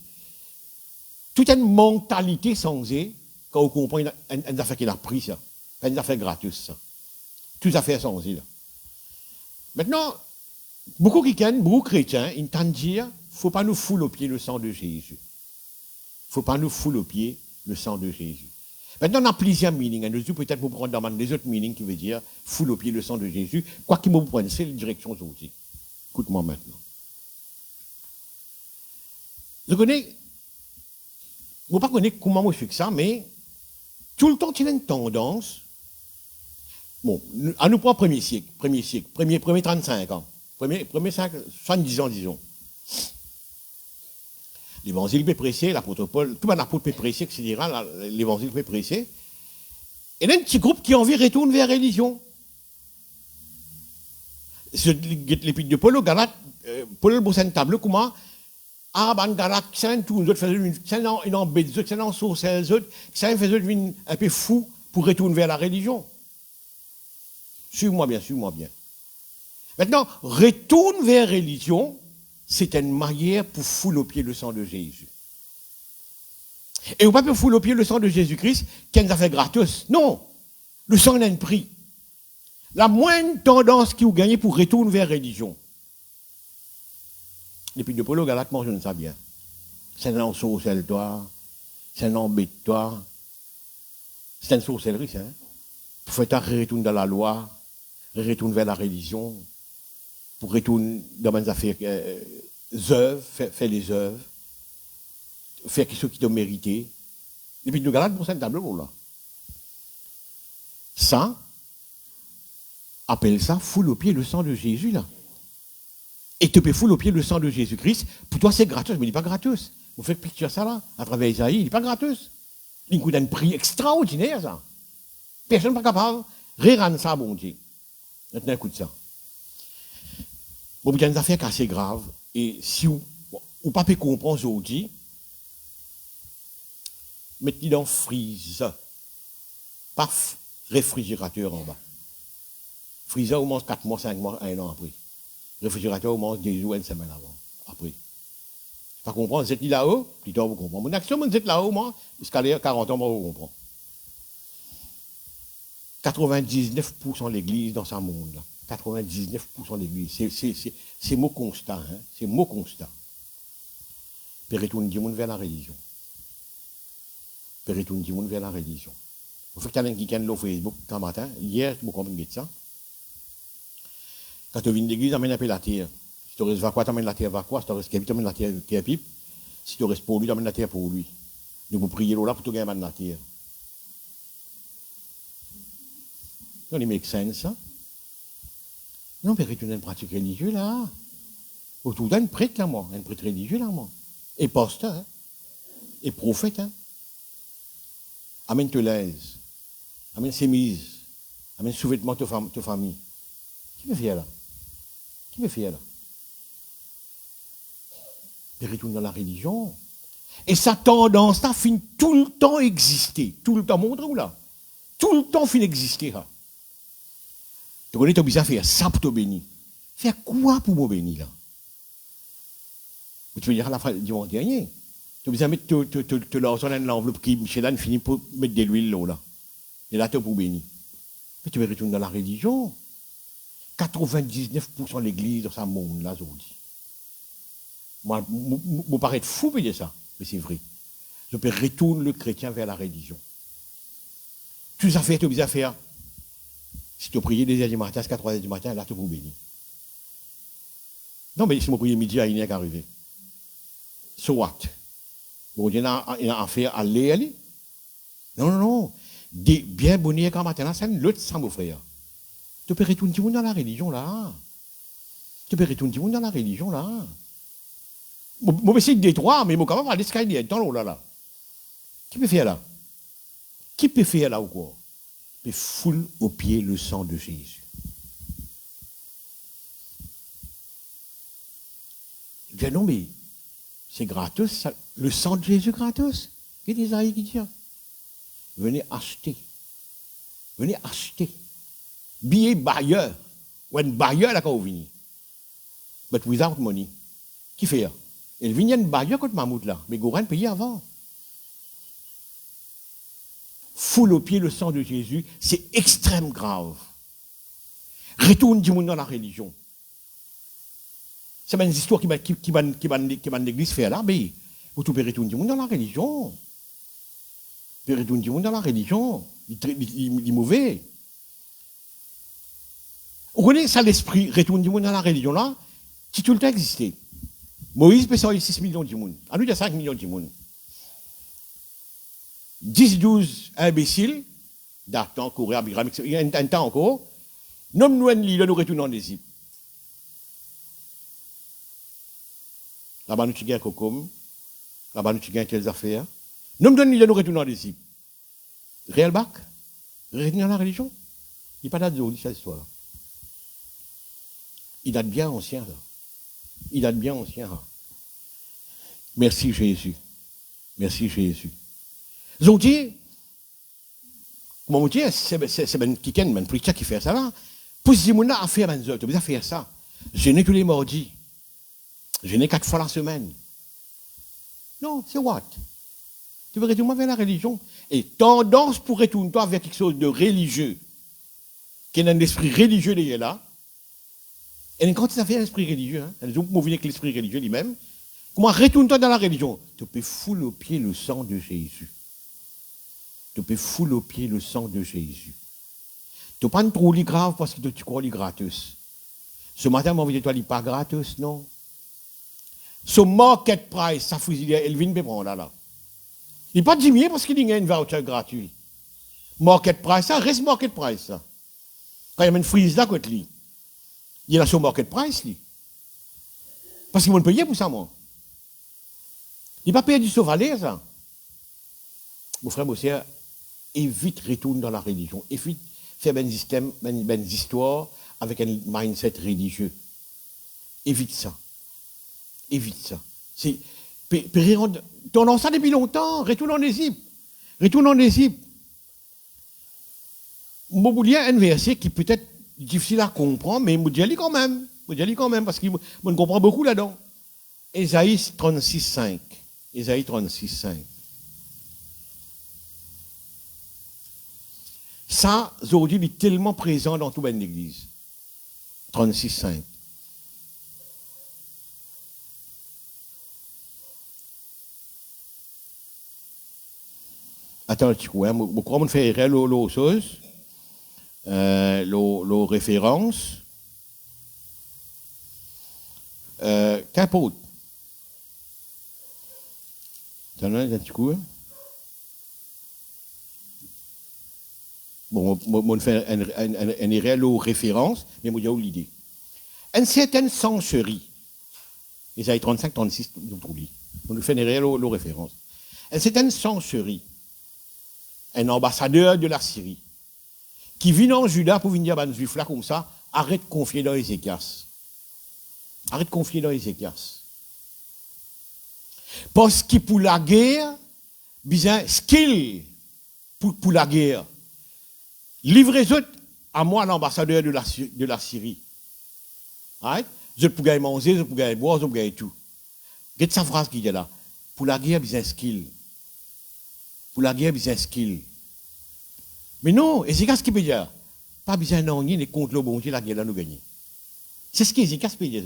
toute une mentalité sensée quand on comprend une affaire qu'il a pris ça. Pas une affaire gratuite, ça. Tout à fait sensée là. Maintenant, beaucoup chrétiens, ils entendent dire, il ne faut pas nous fouler au pied le sang de Jésus. Il ne faut pas nous fouler au pied le sang de Jésus. Maintenant, on a plusieurs meanings. Nous peut-être vous prendre dans les autres meanings qui veut dire foule au pied le sang de Jésus. Quoi qu'il me prenne, c'est la direction aujourd'hui. Écoute-moi maintenant. Je ne pas connaître comment je fais ça, mais tout le temps, il y a une tendance. Bon, à nous prendre premier siècle, premier 35 ans, premier 70 ans, disons. L'évangile peut presser, l'apôtre Paul, tout l'apôtre peut presser, etc. L'évangile peut presser. Et il y a un petit groupe qui a envie de retourner vers la religion. L'épître de Paul, Galate, Paul bosse une table, comment? Ah, ben, Galate, c'est tout, les autres faisaient une embête, c'est un sorcier, les autres, c'est un peu fou pour retourner vers la religion. Suis-moi bien. Maintenant, retourne vers la religion, c'est une manière pour fouler au pied le sang de Jésus. Et on ne peut pas fouler au pied le sang de Jésus-Christ, qui nous a fait gratos. Non, le sang a un prix. La moindre tendance qui vous gagnez pour retourner vers la religion. Depuis de Paulo Galate, moi je ne sais bien. C'est un sorcelle-toi, c'est un embête-toi. C'est une sorcellerie, ça. Hein? Pour faire ta retourner dans la loi, retourner vers la religion, pour retourner dans les affaires, œuvres, faire les œuvres, faire ce qui t'a mérité. Depuis de Galate, c'est un tableau là. Ça, appelle ça foule au pied le sang de Jésus là. Et tu peux fouler au pied le sang de Jésus-Christ. Pour toi, c'est gratos, mais il n'est pas gratos. Vous faites picture ça là, à travers Isaïe, il n'est pas gratos. Il coûte un prix extraordinaire, ça. Personne n'est pas capable de rendre ça, bon Dieu. Maintenant, écoute ça. Bon, il y a des affaires assez graves. Et si vous ne pouvez pas comprendre aujourd'hui, mettez dans le freezer. Paf, réfrigérateur en bas. Freezer, on mange 4 mois, 5 mois, 1 an après. Réfrigérateur, on mange 2 jours, 1 semaine avant. Après. Pas comprendre, vous êtes là-haut, plus tard vous comprenez. Mon action, vous êtes là-haut, moi, jusqu'à 40 ans, moi, vous comprenez. 99% de l'église dans ce monde, là. 99% de l'église. C'est mon constat, hein. C'est mon constat. Puis retourne du monde vers la religion. Puis retourne du monde vers la religion. Vous faites quelqu'un qui gagne le Facebook, quand matin, hier, vous comprenez ça. Quand tu viens de l'église, amène un peu la terre. Si tu restes va quoi, tu amènes la terre va quoi. Si tu restes tu amènes la terre pipe. Si tu restes pour lui, tu amènes la terre pour lui. Nous vous priez là pour tout gagner la terre. On make sense, ça. Non, mais retourner une pratique religieuse là. Autour d'un prêtre là, moi. Un prêtre religieux là, moi. Et pasteur, hein. Et prophète, hein. Amène te l'aise. Amène sémise. Amène sous-vêtements de ta famille. Qui me fait là? Qui me fait là? Il retourne dans la religion. Et sa tendance, ça finit tout le temps exister. Tout le temps, montre-vous là. Tout le temps finit exister. Là. Tu connais, tu as besoin de faire ça pour te bénir. Faire quoi pour me bénir là? Tu veux dire à la fin du mois dernier. Tu as besoin de mettre l'argent dans l'enveloppe qui, Michelan, finit pour mettre de l'huile là. Et là, tu es pour bénir. Mais tu veux retourner dans la religion. 99% de l'église dans ce monde là aujourd'hui. Moi, je paraît fou de dire ça, mais c'est vrai. Je peux retourner le chrétien vers la religion. Tout ça fait, tu as faire. Si tu pries 2h du matin, jusqu'à 3h du matin, là, tu peux bénir. Non, mais si je prie midi, il n'y a qu'à arriver. So what? Bon, il y a une affaire à aller. Non. Bien bonheur quand matin, c'est l'autre, ça, mon frère. Tu peux retourner tout le monde dans la religion, là. Tu peux retourner tout le monde dans la religion, là. Moi, c'est des trois, mais moi, quand même, aller se cailler dans l'eau, là. Qui peut faire là? Qui peut faire là ou quoi? Mais foule au pied le sang de Jésus. Je dis non, mais c'est gratos, ça, le sang de Jésus gratos. Qu'est-ce que Isaïe qui dit? Venez acheter. Venez acheter. Billet bailleur. Ou un bailleur là quand vous venez. But without money. Qui fait? Il vient un bailleur contre Mahmoud là. Mais Goran payé avant. Foule au pied le sang de Jésus, c'est extrêmement grave. Retourne du monde dans la religion. C'est une histoire qui va l'église faire là, mais vous pouvez retourner du monde dans la religion. Vous pouvez retourner du monde dans la religion. Il est mauvais. Vous connaissez ça l'esprit, retourne du monde dans la religion là, qui tout le temps existait. Moïse peut sortir 6 millions de monde. À nous, il y a 5 millions de monde. 10-12 imbéciles, Dathan, Corée, Abiram, il y a un temps encore, nomme-nous un lit, nous retournons en Égypte. Là-bas, nous avons un cocom, là-bas, nous avons quelles affaires. Nomme-nous un lit, nous retournons en Égypte. Réel bac? Retourner dans la religion? Il n'y a pas d'adjo, cette histoire-là. Il date bien ancien, là. Il date bien ancien, là. Merci Jésus. Merci Jésus. Aujourd'hui, comment vous dire, c'est un preacher qui fait ça là. Pour ces gens-là, à faire, tu as besoin de faire ça. Jeûner tous les mardis. Jeûner 4 fois la semaine. Non, c'est what? Tu veux retourner vers la religion. Et tendance pour retourner vers quelque chose de religieux, qui est un esprit religieux derrière là. Et quand ça fait un esprit religieux, hein, vous venez avec l'esprit religieux lui-même, comment retourne-toi dans la religion? Tu peux fouler au pied le sang de Jésus. Tu peux fouler au pied le sang de Jésus. Tu ne peux pas trop grave parce que tu crois les gratos. Ce matin, on va dire, pas gratos, non. Ce market price, ça fusille, Elvin peut prendre là. Il n'est pas diminué parce qu'il y a une voucher gratuite. Market price, ça reste market price, ça. Quand il y a une frise là, côté lui, il y a sur market price, lui. Parce qu'ils vont payer pour ça, moi. Il n'est pas payé du sauvaler, ça. Mon frère, mon soeur, évite retourner dans la religion. Évite faire un système, une histoire avec un mindset religieux. Évite ça. Évite ça. C'est t'en ça depuis longtemps. Retourne en Égypte. Retourne en Égypte. Moi, il y a un verset qui peut être difficile à comprendre, mais je dis quand même. Je dis quand même, parce que je comprends beaucoup là-dedans. Ésaïe 36, 5. Ésaïe 36, 5. Ça, aujourd'hui, il est tellement présent dans toute l'église. 36, 5. Attends, tu vois, je crois qu'on fait l'eau chose, l'eau référence. Qu'importe. T'en as un petit coup, hein? Bon, on fait un réel référence, mais moi, j'ai l'idée. Une certaine senserie, Isaïe 35, 36, nous trouvons. On fait une réelle référence. Une certaine senserie, un ambassadeur de la Syrie, qui vient en Juda pour venir à un juif là comme ça, arrête de confier dans Ézéchias. Arrête de confier dans Ézéchias. Parce que pour la guerre, besoin skill pour la guerre. Livrez-vous à moi, l'ambassadeur de la Syrie. Right? Je peux gagner manger, je peux gagner boire, je peux gagner tout. Qu'est-ce que sa phrase qui est là? Pour la guerre, besoin skill. Pour la guerre, besoin skill. Mais non, Ézéchias qui peut dire? Pas besoin d'en ni contre le bon Dieu, la guerre là nous gagnons. C'est ce qu'Ézéchias peut dire.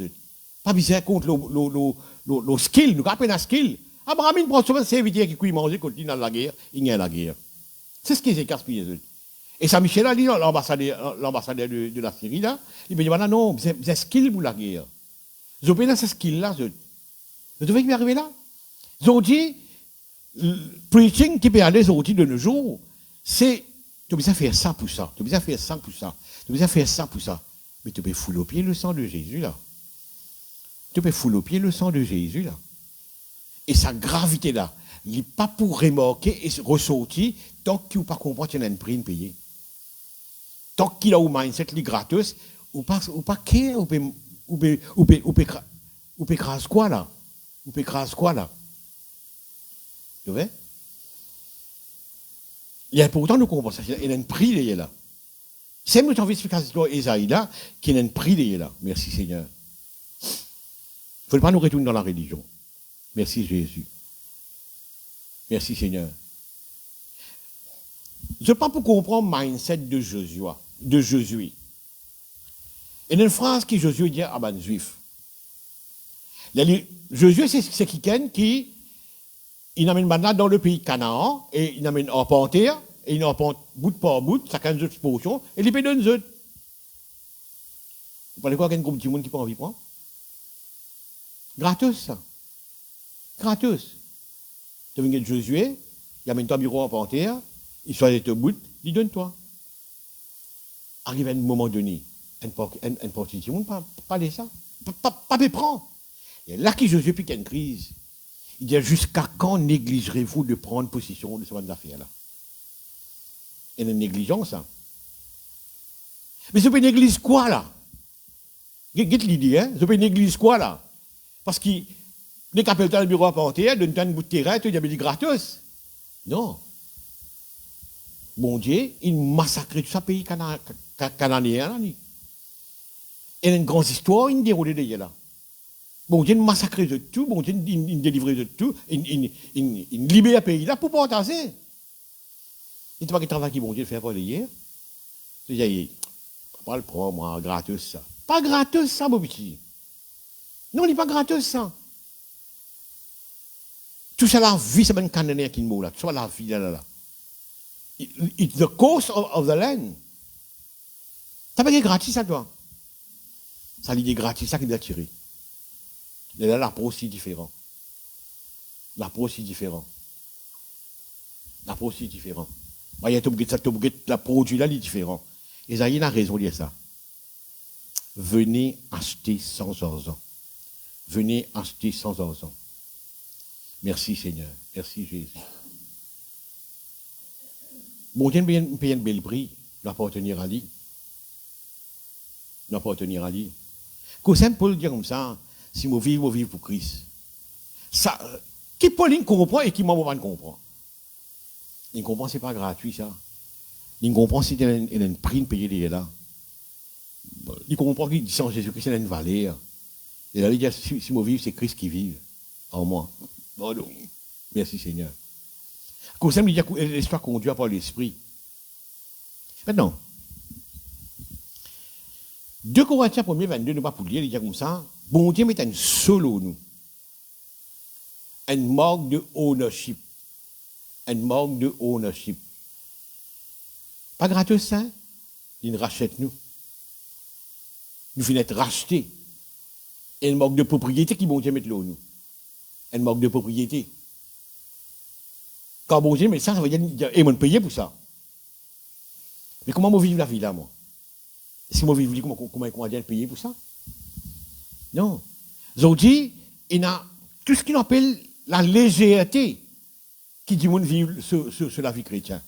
Pas besoin contre le skill, nous appelons un skill. Abraham, il prend souvent un serviteur qui couille manger, continue dans la guerre, il y a la guerre. C'est ce qu'Ézéchias peut dire. Et ça, Michel a dit, l'ambassadeur de la Syrie, là, il me dit, voilà, non, c'est skill pour la guerre. Vous avez dans ce skill-là, vous devez y arriver là. Ils ont dit, le preaching qui peut aller aujourd'hui de nos jours, c'est, tu as besoin de faire ça pour ça, tu as besoin de faire ça pour ça, tu as besoin de faire ça pour ça. Mais tu peux fouler au pied le sang de Jésus, là. Tu peux fouler au pied le sang de Jésus, là. Et sa gravité, là, il n'est pas pour remorquer et ressortir tant qu'il ne pas comprendre qu'il y a une prime payée. Tant qu'il a un mindset gratos, ou pas care, ou peut écraser quoi là? Ou peut écraser quoi là? Tu vois? Il y a pourtant nous comprenons ça. Il y a un prix derrière là. C'est moi qui envie d'expliquer Esaïe là, qu'il y a un prix derrière là. Merci Seigneur. Il ne faut pas nous retourner dans la religion. Merci Jésus. Merci Seigneur. Je ne sais pas pour comprendre le mindset de Josué. Et une phrase que Josué dit à un juif. Josué, c'est quelqu'un qui il amène maintenant dans le pays de Canaan, et il amène en panthère, et il en pente bout par bout, chacun de portions, et il peut donner deux. Vous parlez quoi avec un groupe de monde qui peut envie prendre? Gratos, ça. Gratos. Tu viens de Josué, il amène ton bureau en panthère, il choisit au bout, il donne toi. Arrive à un moment donné, un parti du monde, pas de ça. Pas de prendre. Et là que Josué pique une crise. Il dit jusqu'à quand négligerez-vous de prendre possession de ce genre d'affaires-là? Et une négligence, ça. Mais ce peut néglige quoi, là? Qu'est-ce l'idée, hein? Ce peut néglige quoi, là? Parce que les capitales du bureau à panthère, donnent un bout de terrain, tu dis gratos. Non. Bon Dieu, il massacre tout ça pays cananéen. Et il y a une grande histoire, il déroule derrière là. Bon Dieu massacre de tout, bon Dieu il délivre de tout, il libère le pays là pour partager. Il n'y a pas de travail qui bon Dieu fait pour hier. C'est-à-dire, pas le prendre, moi, gratos ça. Pas gratos ça, mon petit. Non, il n'est pas gratos ça. Tout ça, la vie, c'est un canonnier qui est là. Tout ça, la vie, là. It's the course of the land. Ça pas dire gratis, ça, toi. Ça, l'idée gratis, ça qui doit tirer. Et là, l'approche aussi différent. L'approche aussi différent. L'approche aussi différent. Il y a tout la produit là, il est différent. Et ça, il a raison de dire ça. Venez acheter sans argent. Venez acheter sans argent. Merci Seigneur. Merci Jésus. Bon Dieu paye un bel prix. Il doit appartenir à lui. Il doit appartenir à lui. Quand Saint Paul dit comme ça, si vous vivez pour Christ. Ça, qui Pauline comprend et qui moi ne comprend. Il comprend c'est pas gratuit ça. Il comprend c'est un prix de payer là. Il comprend qu'il dit sans Jésus-Christ c'est une valeur. Et là il dit si vous vivez c'est Christ qui vive en moi. Oh, merci Seigneur. Comme ça, il dit que l'histoire conduite par l'Esprit. Maintenant, 2 Corinthiens 1er 22, ne pas pour lire, il dit comme ça, bon Dieu met un solo nous. Un manque de ownership. Un manque de ownership. Pas gratos ça, il rachète nous. Nous finissons être rachetés. Et un manque de propriété qui bon Dieu met là nous. Un manque de propriété. Quand bon Dieu met ça, ça veut dire, et moi, payer pour ça. Mais comment moi vivre la vie là, moi? Si moi vivre, comment dire payer pour ça? Non. Aujourd'hui, il y a tout ce qu'on appelle la légèreté qui dit monde vivre sur la vie chrétienne.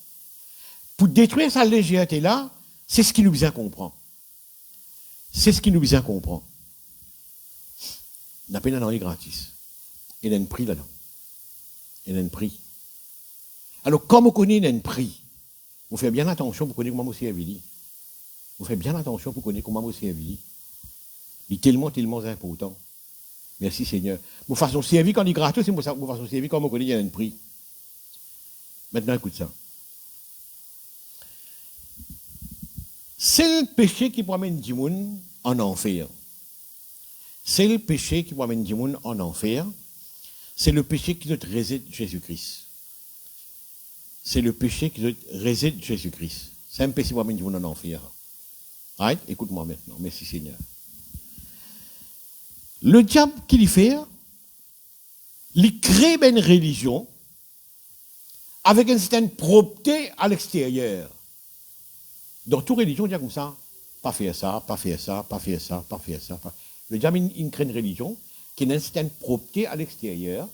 Pour détruire cette légèreté-là, c'est ce qui nous bien comprend. C'est ce qui nous bien comprend. On n'a pas un gratis. Il y a un prix là-dedans. Il y a un prix. Alors, comme on connaît, il y a un prix. On fait bien attention pour connaître comment on s'est on fait bien attention pour connaître comment on s'est il est tellement, tellement important. Merci Seigneur. Mon façon de servir quand il est gratuit, c'est mon façon de servir quand on connaît, il y a un prix. Maintenant, écoute ça. C'est le péché qui promène du monde en enfer. C'est le péché qui promène du monde en enfer. C'est le péché qui doit réside Jésus-Christ. C'est le péché qui doit réside Jésus-Christ. C'est un péché qui promène du monde en enfer. Right? Écoute-moi maintenant. Merci Seigneur. Le diable qu'il fait, il crée une religion avec une certaine propreté à l'extérieur. Dans toute religion, on dit comme ça, pas faire ça, pas faire ça, pas faire ça, pas faire ça. Le diable, il crée une religion qui a une certaine propreté à l'extérieur.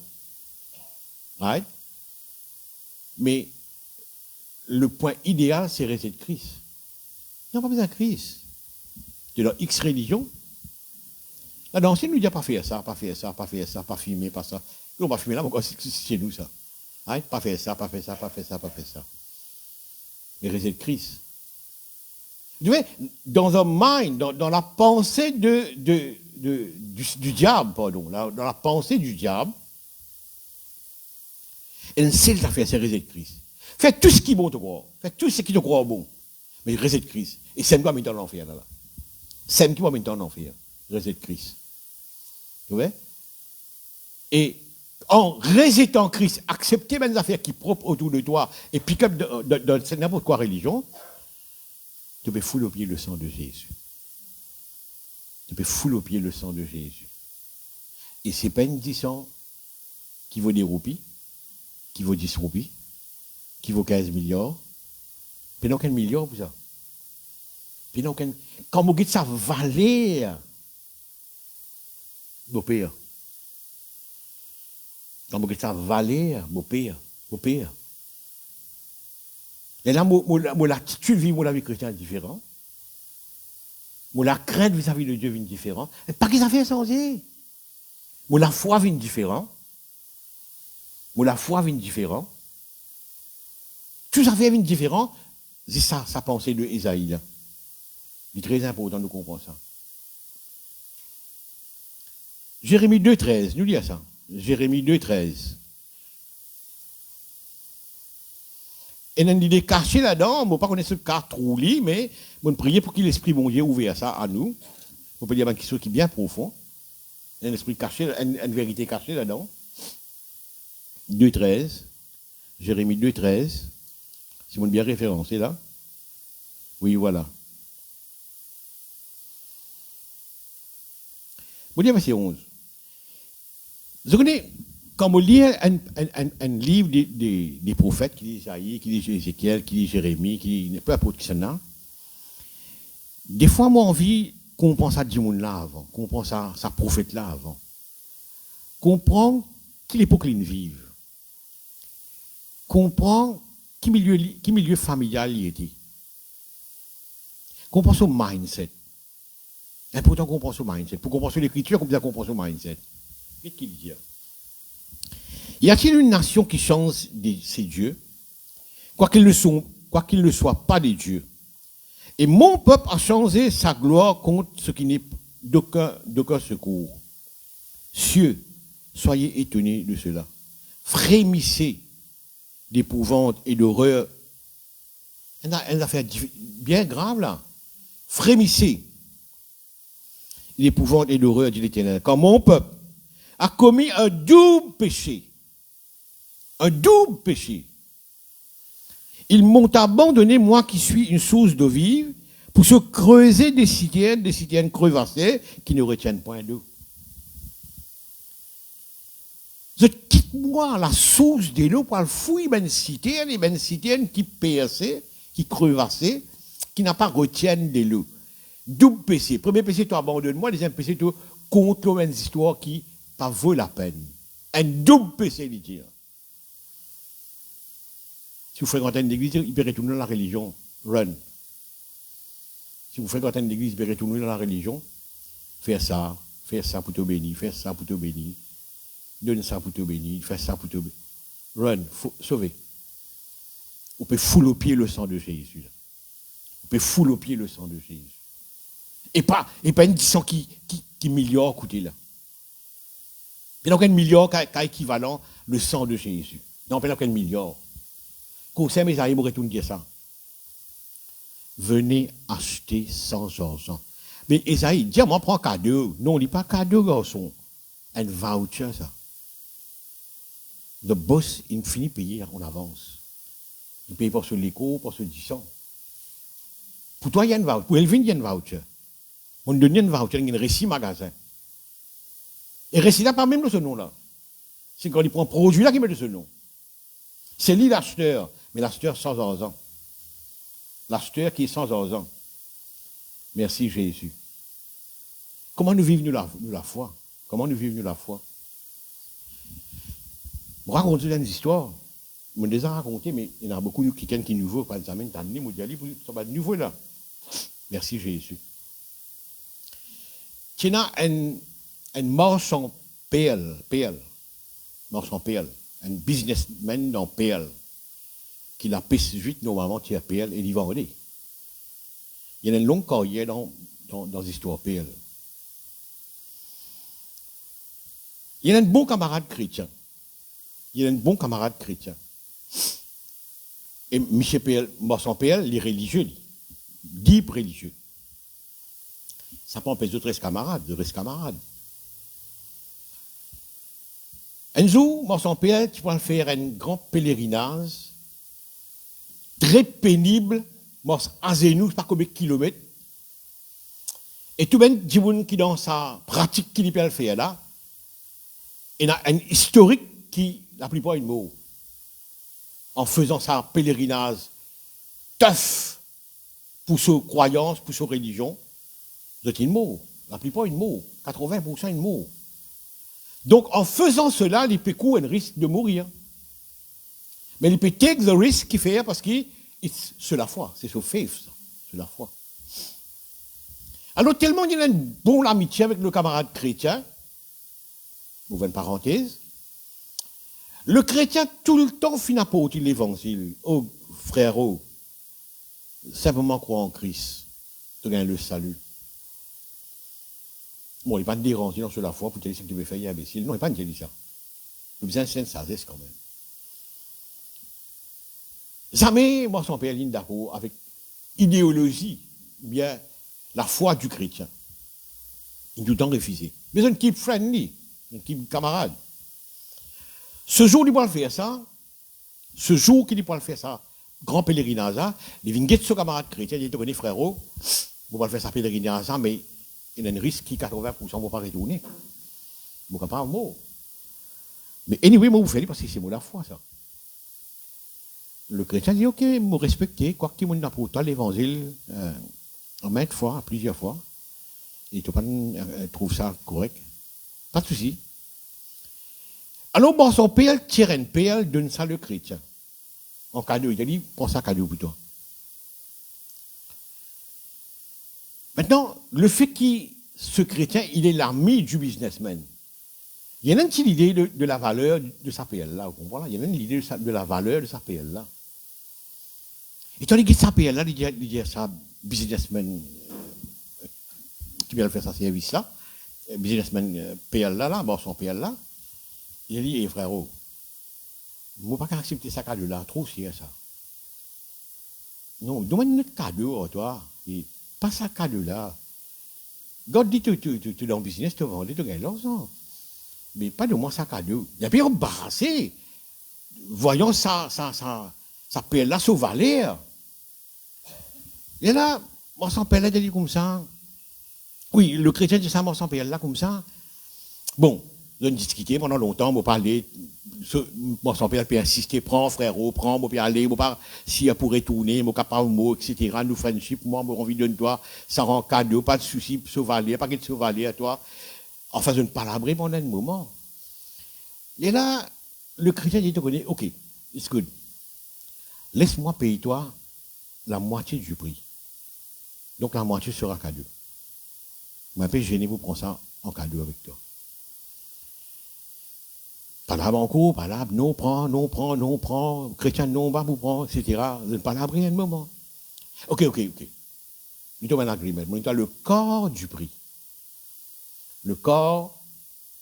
Right? Mais le point idéal, c'est rester de Christ. Il n'y a pas besoin de Christ. De leur X religion. La danse, il nous dit pas faire ça, pas faire ça, pas faire ça, pas fumer, pas ça. On va fumer là, c'est chez nous ça. Right? Pas faire ça, pas faire ça, pas faire ça, pas faire ça. Mais rester de Christ. Dans un mind, dans la pensée du diable, pardon, dans la pensée du diable, une seule affaire, c'est rester de Christ. Fais tout ce qui est bon te croire. Fais tout ce qui te croit bon. Mais rester de Christ. Et c'est moi qui va l'enfer là. C'est qui va mettre en enfer. Rester de Christ. Tu vois? Et en résidant Christ, accepter les affaires qui sont propres autour de toi et pick up de n'importe quoi religion, tu peux fouler au pied le sang de Jésus. Tu peux fouler au pied le sang de Jésus. Et ce n'est pas une 10 sang qui vaut des roupies, qui vaut 10 roupies, qui vaut 15 milliards. Puis non, quel milliard pour ça? Puis non, quand vous dites ça valeur, mon père. Quand vous dites ça valeur, mon père. Et là, mon attitude vis la vie chrétienne est différente. Mon la crainte vis-à-vis de Dieu est différente. Pas qu'ils ont fait changer. Mon la foi vient différent. Mon la foi vient différent. Tout ça fait différent. C'est ça, sa pensée de Esaïe. Il est très important de comprendre ça. Jérémie 2,13, nous lisons ça. Jérémie 2,13. Et on a une idée cachée là-dedans, on ne peut pas connaître ce cas trop lit, mais on prie pour que l'Esprit bon Dieu ouvre ça à nous. On peut dire une question qui est bien profonde. Il y a un esprit caché, une vérité cachée là-dedans. 2,13. Jérémie 2,13. Si on bien référencé là. Oui, voilà. Vous dites, verset 11. Vous connaissez, quand on lit un livre des prophètes, qui dit Isaïe, qui dit Ézéchiel, qui dit Jérémie, qui dit peu importe qui c'est là, des fois, moi, envie qu'on pense à Dimoun là avant, qu'on pense à sa prophète là avant, comprendre quelle époque ils vivent, comprendre quel milieu familial il était, qu'on pense au mindset. Important qu'on pense au mindset. Pour qu'on pense à l'écriture, comme bien qu'on pense au mindset. Qu'est-ce qu'il dit? Y a-t-il une nation qui change ses dieux, quoiqu'ils ne soient pas des dieux? Et mon peuple a changé sa gloire contre ce qui n'est d'aucun secours. Cieux, soyez étonnés de cela. Frémissez d'épouvante et d'horreur. Elle a une affaire bien grave là. Frémissez d'épouvante et d'horreur, dit l'Éternel. Quand mon peuple a commis un double péché, ils m'ont abandonné, moi qui suis une source d'eau vive, pour se creuser des citernes crevassées qui ne retiennent point d'eau. Je quitte moi la source de l'eau pour le fouiller une citerne qui percée, qui crevassée, qui n'a pas retienne de l'eau. Double péché. Premier péché, tu abandonnes moi, deuxième péché, tu contre une histoire qui pas vaut la peine. Un double péché, dit-il. Si vous fréquentez une église, il peut retourner dans la religion. Run. Si vous fréquentez une église, il peut retourner dans la religion. Faire ça pour te bénir, faire ça pour te bénir. Donne ça pour te bénir, faire ça pour te bénir. Run, sauver. On peut fouler au pied le sang de Jésus. On peut fouler au pied le sang de Jésus. Et pas une discussion qui milliard coûté là. Il n'y a aucun milliard qui a équivalent le sang de Jésus. Non, il n'y a aucun milliard. Conseil Isaïe m'aurait tout dire ça. Venez acheter sans argent. Mais Isaïe, dis-moi, prends cadeau. Non, il n'est pas cadeau, garçon. Un voucher, ça. Le boss, il finit payer en avance. Il paye pour ce l'écho, pour ce 10 ans. Pour toi, il y a une voucher. Pour Elvin, il y a une voucher. On donne une voucher, il y a un récit magasin. Et récit là, pas même de ce nom-là. C'est quand il prend un produit là qui met de ce nom. C'est lui l'acheteur, mais l'acheteur sans argent. L'acheteur qui est sans argent. Merci Jésus. Comment nous vivons nous la foi? Comment nous vivons nous la foi? Je raconte une histoire. Je me les ai racontées, mais il y en a beaucoup qui nouveau, par exemple, t'as amené mon diali, ça va de nouveau là. Merci Jésus. Il y a un marchand PL, un businessman dans PL, qui la pisse vite normalement tire PL et il va aller. Il y a une longue carrière dans l'histoire PL. Il y a un bon camarade chrétien. Et Michel PL, marchand PL, il est religieux, deep religieux. Ça peut empêcher d'autres camarades. Un jour, marchand PL, tu peux faire un grand pèlerinage, très pénible, marche à genoux, pas combien de kilomètres. Et tout le monde qui dans sa pratique qu'il peut le faire là, il y a un historique qui, la plupart, est mort. En faisant sa pèlerinage tough pour ses croyances, pour ses religions, vous êtes mort. La plupart, ils meurent. 80% ils meurent. Donc, en faisant cela, il peut courir un risque de mourir. Mais il peut take the risk qu'il fait parce que c'est la foi. C'est son faith, ça. C'est la foi. Alors, tellement il y a une bonne amitié avec le camarade chrétien, ouvre une parenthèse, le chrétien, tout le temps, finit à porter l'évangile. Oh, frérot, simplement croire en Christ, tu gagnes le salut. Bon, il n'est pas de déranger dans la foi pour te dire ce que tu veux faire, il est imbécile. Non, il n'est pas de dire ça. Il a besoin de sagesse quand même. Jamais, moi, son père, ligne d'accord avec idéologie, ou bien la foi du chrétien. Il tout le temps refusé. Mais un keep friendly, un keep camarade. Ce jour, il va faire ça. Ce jour qu'il va faire ça, grand pèlerinage, il vient de ce camarade chrétien, il dit, tu connais frérot, vous va faire ça pèlerinage, mais il y a un risque qui 80% ne va pas retourner. Vous ne pas un mot. Mais anyway, moi, vous faites parce que c'est moi la foi, ça. Le chrétien dit, ok, vous respectez, quoi qu'il m'en a pour toi, l'évangile, en maintes fois, plusieurs fois. Et tu trouve ça correct. Pas de souci. Alors, bon, son père tire un père, donne ça le chrétien. En cadeau, il a dit, prends ça cadeau plutôt. Maintenant, le fait que ce chrétien, il est l'ami du businessman. Il y a une petite idée de la valeur de sa PL-là, vous comprenez? Il y a une idée de la valeur de sa PL-là. Et tandis que sa PL-là, il dit à sa businessman qui vient faire sa service-là, businessman PL-là, bon, son PL-là, il a dit, hey, frérot, je ne peux pas accepter ça cadeau-là, trop c'est ça. Non, demande notre cadeau, toi, et pas ça cadeau-là. God dit, tu es dans le business, tu vends, tu gagnes l'argent. Mais pas de moi ça cadeau. Il a bien embarrassé. Voyons ça PL-là sous valeur. Et là, moi, son PL-là, il dit comme ça. Oui, le chrétien dit ça, moi, son PL-là, comme ça. Bon, on a discuté pendant longtemps, on parlait. Moi, son PL peut insister, prends, frérot, prends, on peut aller, si elle pourrait tourner, mon capable mot, etc. Nous friendship, moi, j'ai envie de toi, ça rend cadeau, pas de souci, sous valeur, pas de sous valeur, toi. Enfin, je ne parlerai pendant un moment. Et là, le chrétien dit, ok, it's good. Laisse-moi payer toi la moitié du prix. Donc la moitié sera cadeau. Je m'appelle gêné, vous prenez ça en cadeau avec toi. Palabre encore, palabre, non, prends, chrétien, non, va vous prendre, etc. Je ne parlerai un moment. Ok. Nous avons un agreement. Nous avons le corps du prix. Le corps,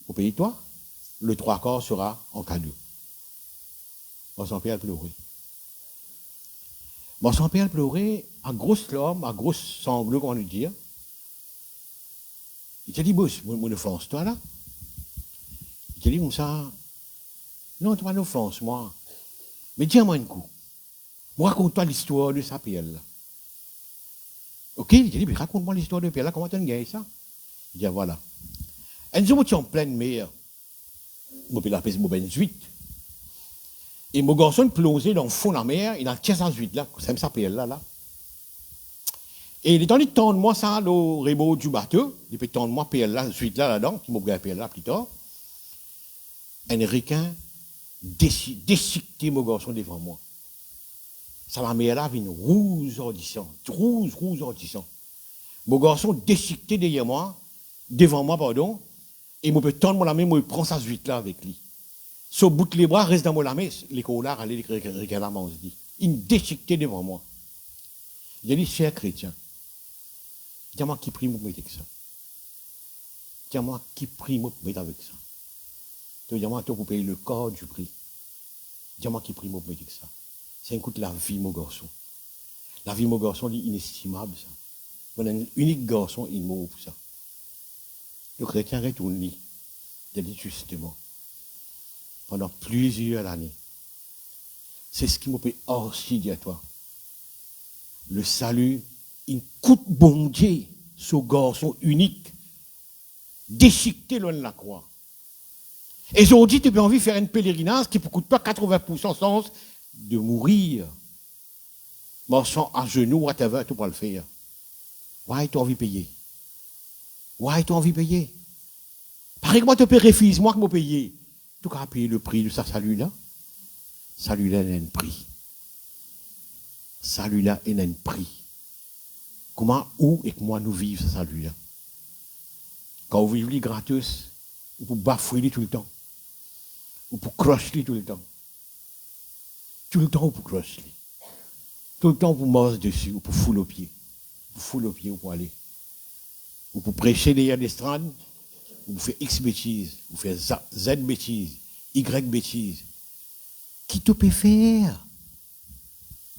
vous payez toi, le 3/4 sera en cadeau. Bon, son père a pleuré. Bon, son père a pleuré, à grosse larmes, à grosse sanglots, comment nous dire. Il t'a dit, boss, mon offense, toi là. Il t'a dit comme ça, non, toi, pas offense, moi. Mais dis-moi un coup. Moi, raconte-toi l'histoire de sa père là. Ok, il t'a dit, mais raconte-moi l'histoire de père là, comment tu as gagné ça? Il dit, voilà. Un jour, je suis en pleine mer. Je peux l'appeler mon 18. Et mon garçon plongeait dans le fond de la mer, il a tiré sa huit là, ça me s'appelle là. Et il est dans le temps de moi, ça, le rebot du bateau, il peut tendre moi, PL là, suite là-dedans, qui m'a pris PL là plus tard. Un requin déchiqueté mon garçon devant moi. Ça m'a mis là, une rouge audition. Mon garçon déchiqueté derrière moi, devant moi, pardon, et je peux tendre la main, je prends sa huit là avec lui. Son bout de les bras reste dans mon main, les collards, allez, les on se dit. Il déchiqueté devant moi. Il a dit, cher chrétien, dis-moi qui prie, moi, avec ça. Dis-moi qui prie, moi, avec ça. Dis-moi, toi, vous payez le corps du prix. Dis-moi qui prie, moi, avec ça. C'est un coup de la vie, mon garçon. La vie, mon garçon, est inestimable, ça. On a un unique garçon, il meurt pour ça. Le chrétien retourne, il a dit justement, pendant plusieurs années, c'est ce qui me fait aussi dire à toi. Le salut, il coûte bon Dieu, ce garçon unique, déchiqueté loin de la croix. Et aujourd'hui, tu peux envie de faire une pèlerinage qui ne coûte pas 80% sens de mourir. Marchant à genoux, whatever, tu peux le faire. Ouais, tu as envie de payer. Ouais, tu as envie de payer. Pareil que moi, tu peux refuser, moi, que je payer. Tu as payé le prix de ça, salut-là. Salut-là, il a un prix. Salut-là, il a un prix. Comment, où et que moi, nous vivons ce salut-là? Quand vous vivez gratos, vous pouvez bafouiller tout le temps. Vous pouvez crocher tout le temps. Tout le temps, vous pouvez crocher. Tout le temps, vous mordez dessus, vous pouvez fouler aux pieds. Vous foulez aux pieds, vous pouvez aller. Vous pouvez prêcher derrière les strands, vous faites X bêtises, vous faites Z bêtises, Y bêtises, qui te peut faire?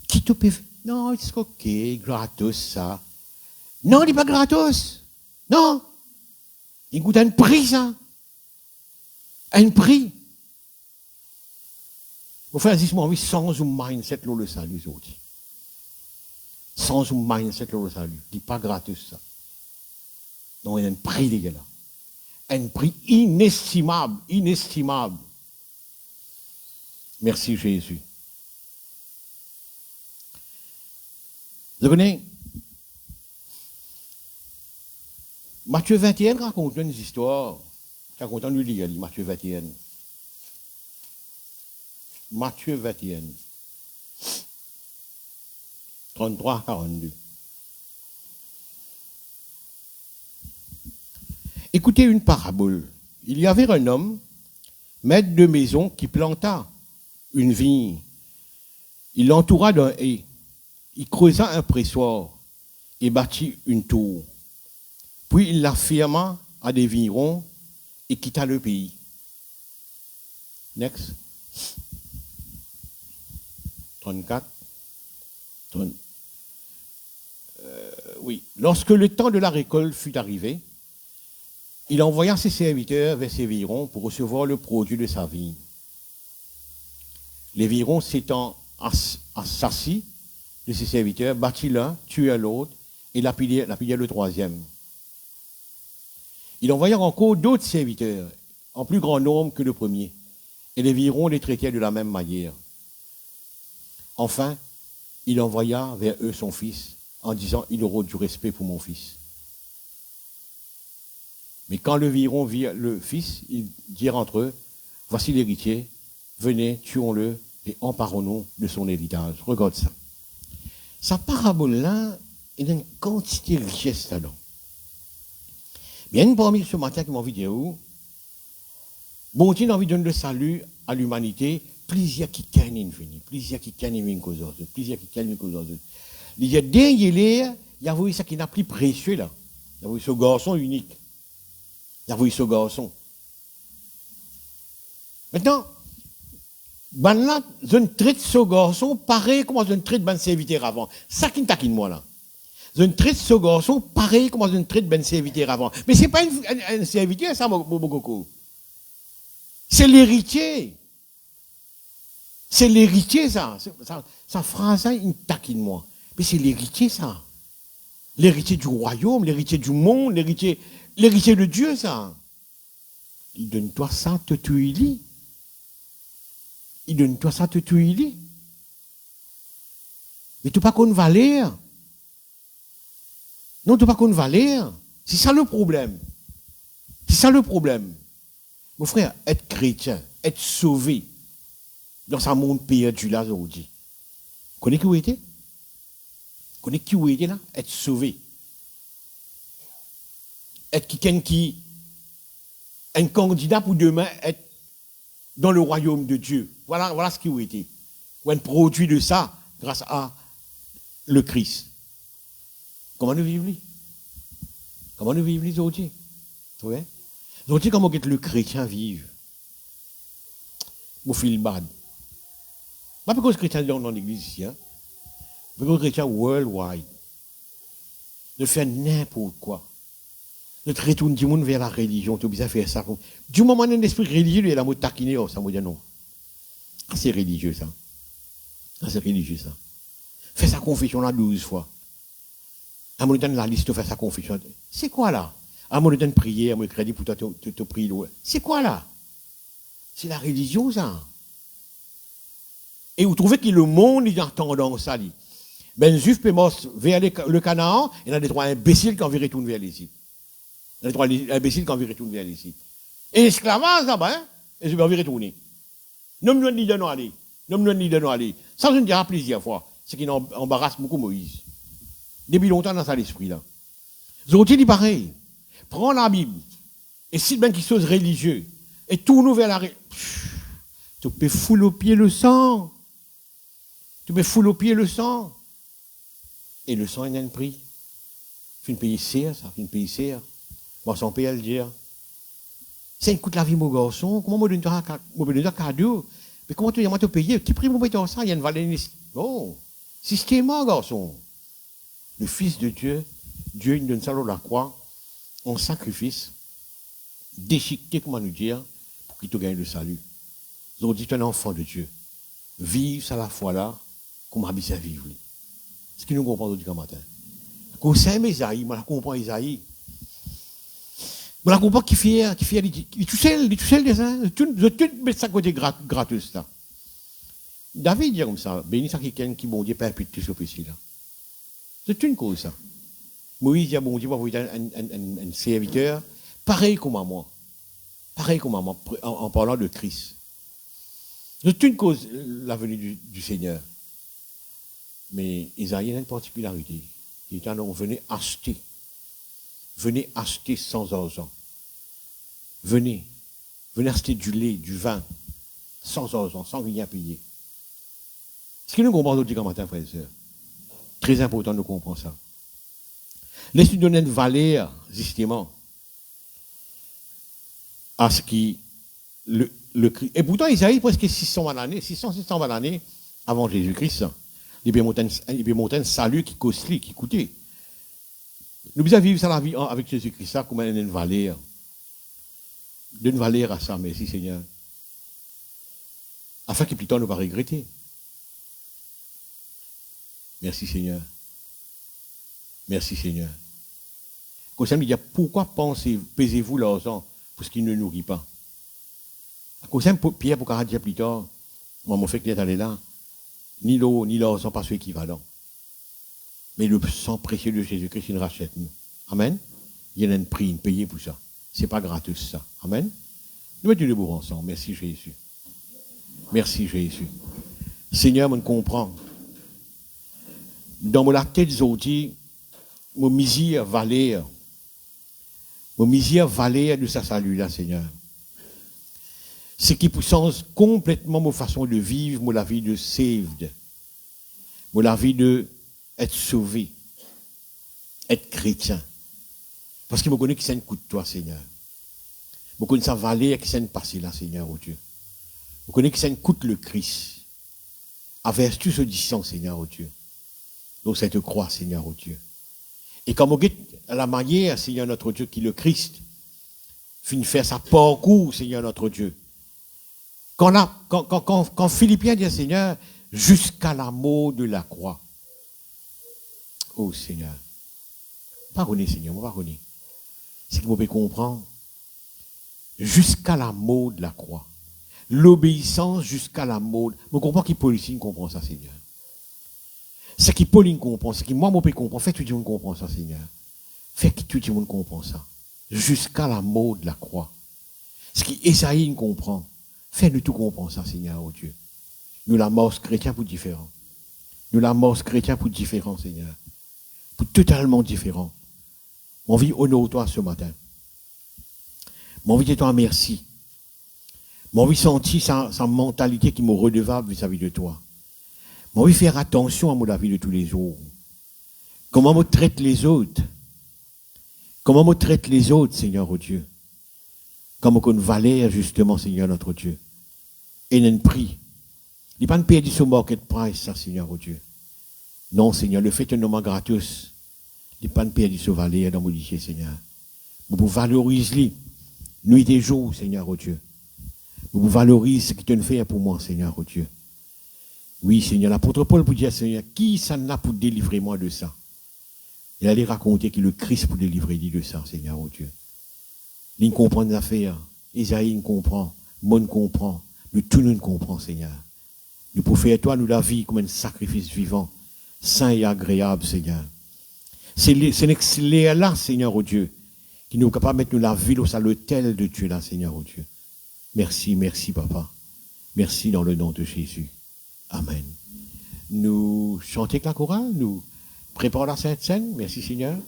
Qui te peut faire? Non, c'est ok, gratos ça. Non, il n'est pas gratos. Non. Il coûte un prix, ça. Un prix. Vous faites justement envie sans un mindset, le salut, aujourd'hui. Sans un mindset, le salut. Il n'est pas gratos, ça. Non, il y a un prix, les gars, là. Un prix inestimable, inestimable. Merci, Jésus. Vous connaissez? Matthieu 21 raconte une histoire. Tu as content de lire, Matthieu 21. Matthieu 21. 33 à 42. Écoutez une parabole. Il y avait un homme, maître de maison, qui planta une vigne. Il l'entoura d'un haie. Il creusa un pressoir et bâtit une tour. Puis il la ferma à des vignerons et quitta le pays. Next. 34. Oui. Lorsque le temps de la récolte fut arrivé, il envoya ses serviteurs vers ses vignerons pour recevoir le produit de sa vigne. Les vignerons s'étant assis de ses serviteurs, battit l'un, tua l'autre et lapidait le troisième. Il envoya encore d'autres serviteurs, en plus grand nombre que le premier, et les vignerons les traitaient de la même manière. Enfin, il envoya vers eux son fils, en disant, il aura du respect pour mon fils. Mais quand le vigneron vit le fils, ils dirent entre eux, voici l'héritier, venez, tuons-le et emparons-nous de son héritage. Regarde ça. Sa parabole-là, il y a une quantité de richesse là-dedans. Bien parmi ce matin qui m'a envie de dire où, bon, tu as envie de donner le salut à l'humanité, plaisir qui gagne venir, plaisir qui gagne une cause d'autre, plaisir qui gagne une cause d'autre. Il y a dernier, il y a vu ça qui n'a plus précieux là. Il y a vu ce garçon unique. Il y a vu ce garçon. Maintenant, ben là, je ne traite ce garçon pareil comme je ne traite ben serviteur avant. Ça qui me taquine moi là. Je ne traite ce garçon pareil comme je ne traite ben serviteur avant. Mais c'est pas un serviteur ça, Bogoko. C'est l'héritier. C'est l'héritier ça. Ça phrase ça, il me taquine moi. Mais c'est l'héritier ça. L'héritier du royaume, l'héritier du monde, l'héritier de Dieu ça. Il donne-toi ça, te tuer. Il donne-toi ça, te tuer. Mais tu pas qu'on valeur. Non, tu pas qu'on valeur. C'est ça le problème. C'est ça le problème. Mon frère, être chrétien, être sauvé dans ce monde perdu là aujourd'hui. Connais qui vous était? Connais qui vous était là? Être sauvé. Être quelqu'un qui un candidat pour demain être dans le royaume de Dieu. Voilà ce qui vous était. Ou un produit de ça grâce à le Christ. Comment nous vivons? Comment nous vivons aujourd'hui? Aujourd'hui, comment le chrétien vive? Mon fil bad. Pas parce que le chrétien est dans l'église ici, hein? Parce que le chrétien worldwide. De faire n'importe quoi. De retourner du monde vers la religion, tu as besoin de faire ça. Du moment où on a un esprit religieux, il y a la mot taquiner, ça me dit non. C'est religieux ça. C'est religieux ça. Fais sa confession là 12 fois. À mon donne la liste de faire sa confession. C'est quoi là? À mon donne prière, mon crédit pour te prier. C'est quoi là? C'est la religion ça. Et vous trouvez que le monde est en tendance ça. Ben juif peut mort vers le Canaan, il y a des trois imbéciles qui ont viré retourner vers les îles. Il y a des trois imbéciles qui ont viré retourner vers les îles. Et l'esclavage là-bas, hein? Et je vais envie retourner. Non, nous ni de nous aller. Non, nous ni de nous aller. Ça, je ne dirai plusieurs fois. C'est qu'il embarrasse beaucoup Moïse. Depuis longtemps dans ça l'esprit là. Aujourd'hui, dit pareil. Prends la Bible. Et si bien qu'ils sont religieux. Et tourne vers la tu peux fouler au pied le sang. Tu peux fouler au pied le sang. Et le sang, il a un prix. Fin payer serre, ça. Fin payer serre. Bon, son père le dire. Ça coûte la vie, mon garçon. Comment me donne un cadeau? Mais comment tu vas te payer? Qui prix mon pétard ça? Il y a une valeur. Non. Systématiquement, garçon. Le Fils de Dieu, Dieu nous donne ça sur la croix, en sacrifice, déchiqueté, comment nous dire, pour qu'il te gagne le salut. Ils ont dit, tu es un enfant de Dieu. Vive ça la foi là, comme habite à vivre. Ce qui nous comprend aujourd'hui comme matin. Quand c'est Isaïe, je comprends Isaïe. Je comprends qui fait, il tout seul des uns, je tout mets ça côté gratos là. David dit comme ça, béni ça quelqu'un qui bon Dieu perpétue ce péché là. C'est une cause ça. Moïse dit bon Dieu va vous un serviteur, pareil comme à moi. Pareil comme à moi, en parlant de Christ. C'est une cause, la venue du Seigneur. Mais Isaïe a une particularité. Il dit, alors, venez acheter sans argent. Venez acheter du lait, du vin, sans argent, sans rien payer. Ce que nous comprenons aujourd'hui comme matin, frères et sœurs, très important de comprendre ça. Laisse-nous donner une valeur, justement, à ce qui, et pourtant, Isaïe, presque 600 années avant Jésus-Christ, il peut monter un salut qui costly, qui coûtait. Nous devons vivre ça la vie avec Jésus-Christ, ça, comme une valeur. D'une valeur à ça, merci Seigneur. Afin que plus tard, nous ne pas regretter. Merci Seigneur. Merci Seigneur. Comme ça, il dit, pourquoi pesez-vous l'argent pour ce qui ne nourrit pas? Comme ça, Pierre, pour dire plus tard, moi, mon fait qu'il est allé là, ni l'eau, ni l'argent pas équivalent. Mais le sang précieux de Jésus-Christ, il rachète nous. Amen. Il y a un prix, une payé pour ça. C'est pas gratos ça. Amen. Nous mettons debout ensemble. Merci Jésus. Merci Jésus. Seigneur, on comprend. Dans la tête aujourd'hui, mon misère valeur. Mon misère valeur de sa salut là, Seigneur. Ce qui pousse complètement ma façon de vivre, la vie de saved, la vie de être sauvé, être chrétien. Parce que je connais que c'est un coup de toi, Seigneur. Je connais sa valeur que c'est un passé là, Seigneur, oh Dieu. Je connais que c'est un coup de le Christ. Avec tout ce distance, Seigneur, oh Dieu. Donc, c'est te croire, Seigneur, oh Dieu. Et comme on dit à la manière, Seigneur, notre Dieu, qui est le Christ, finit faire sa parcours, Seigneur, notre Dieu. Quand Philippiens dit, Seigneur, jusqu'à la mort de la croix. Oh Seigneur. Pardonnez, Seigneur, pardonnez. C'est que vous pouvez comprendre. Jusqu'à la mort de la croix. L'obéissance jusqu'à la mort. Vous comprenez qui Pauline comprend ça, Seigneur. C'est qui Pauline comprend, c'est qui moi, je peux comprendre. Faites que tout le monde comprend ça, Seigneur. Faites que tout le monde comprend ça. Jusqu'à la mort de la croix. Ce qui Esaïe comprend. Fais-nous tout comprendre ça, Seigneur, oh Dieu. Nous la mort chrétien pour différent. Nous la mort chrétien pour différent, Seigneur. Pour totalement différent. Mon vie honore-toi ce matin. Mon vie, toi merci. Mon vie sentir sa mentalité qui me redevable vis-à-vis de toi. Mon vie faire attention à mon vie de tous les jours. Comment me traite les autres. Comment me traite les autres, Seigneur, oh Dieu. Comme qu'on valeur, justement, Seigneur, notre Dieu. Et un prix. Il n'y a pas de perdu ce market price, ça, Seigneur, oh Dieu. Non, Seigneur, le fait un nom gratos. Il n'y a pas de perdu ce valeur dans mon lycée, Seigneur. Vous pouvez valoriser nuit et jour, Seigneur, oh Dieu. Vous valorisez ce qui te fait pour moi, Seigneur, oh Dieu. Oui, Seigneur, l'apôtre Paul pour dire, Seigneur, qui ça n'a pour délivrer moi de ça? Il allait raconter qu'il est le Christ pour délivrer de ça, Seigneur, oh Dieu. Il comprend les affaires. Isaïe comprend. Mon comprend. Nous tous nous comprend, Seigneur. Nous pouvons faire toi, nous, la vie comme un sacrifice vivant, saint et agréable, Seigneur. C'est là, Seigneur, oh Dieu, qui nous est capable de mettre nous la vie au sein de l'autel de Dieu, là, Seigneur, oh Dieu. Merci, merci, Papa. Merci dans le nom de Jésus. Amen. Nous chantons avec la chorale, nous préparons la Sainte Seine. Merci, Seigneur.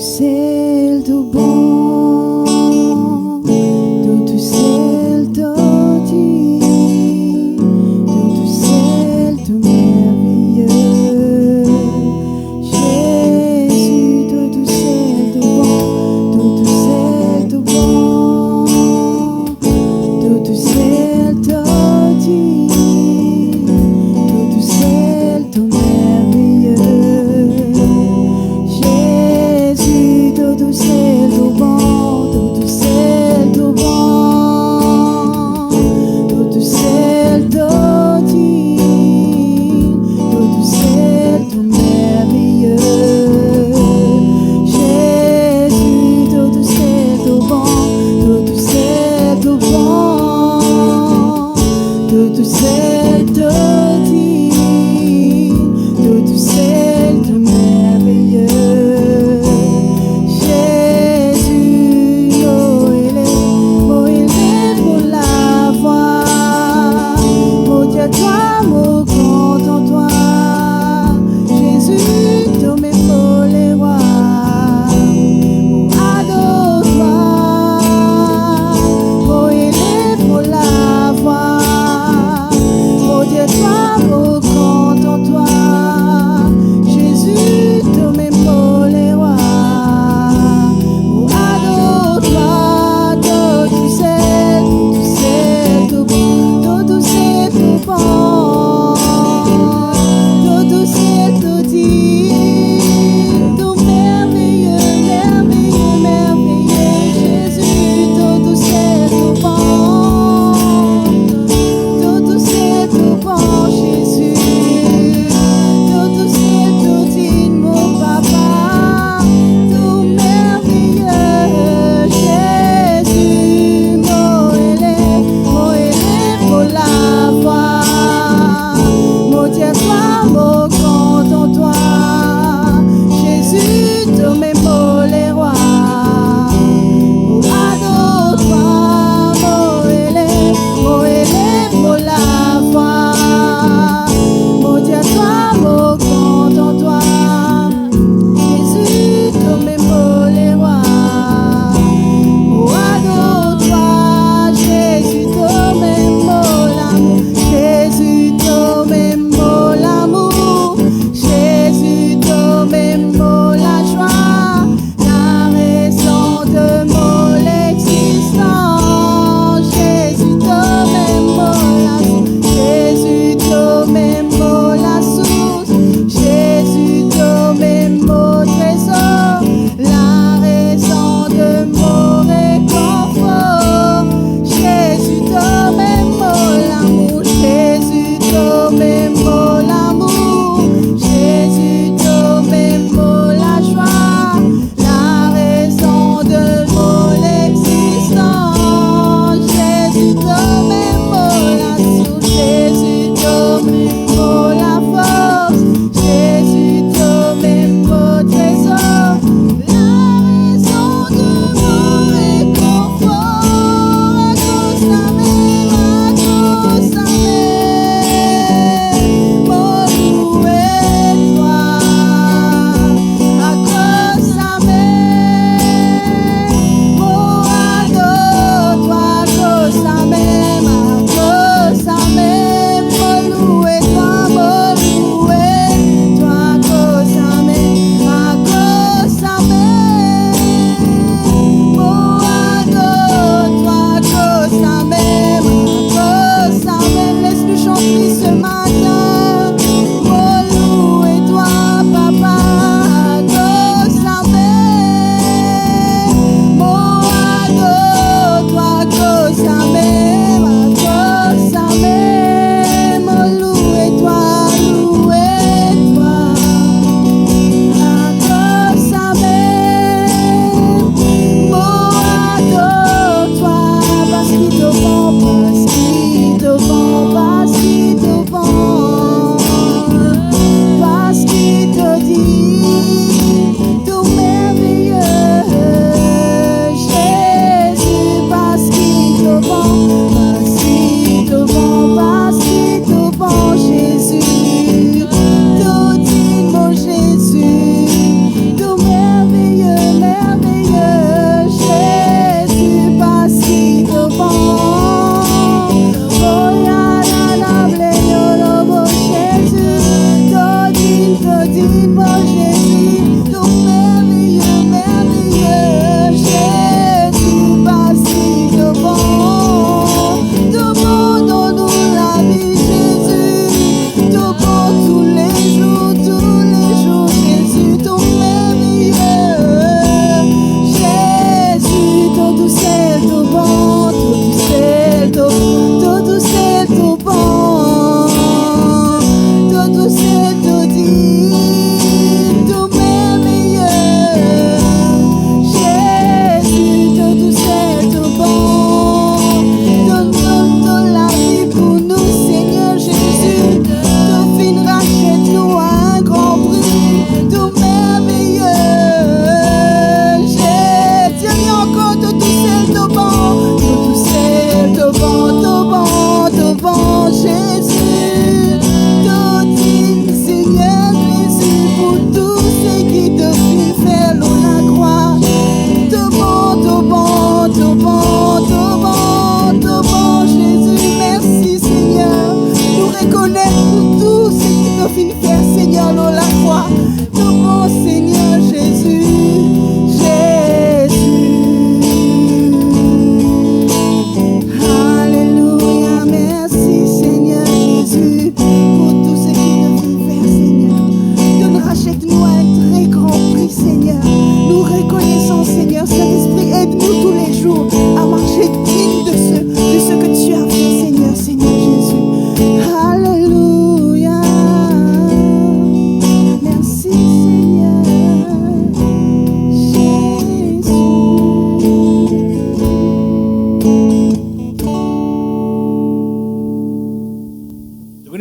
c'est le tout bon, tout c'est le tout dit, tout c'est le tout merveilleux. Jésus, tout c'est le tout bon, tout c'est le tout bon, tout c'est le tout dit, tout c'est le tout merveilleux. Jésus,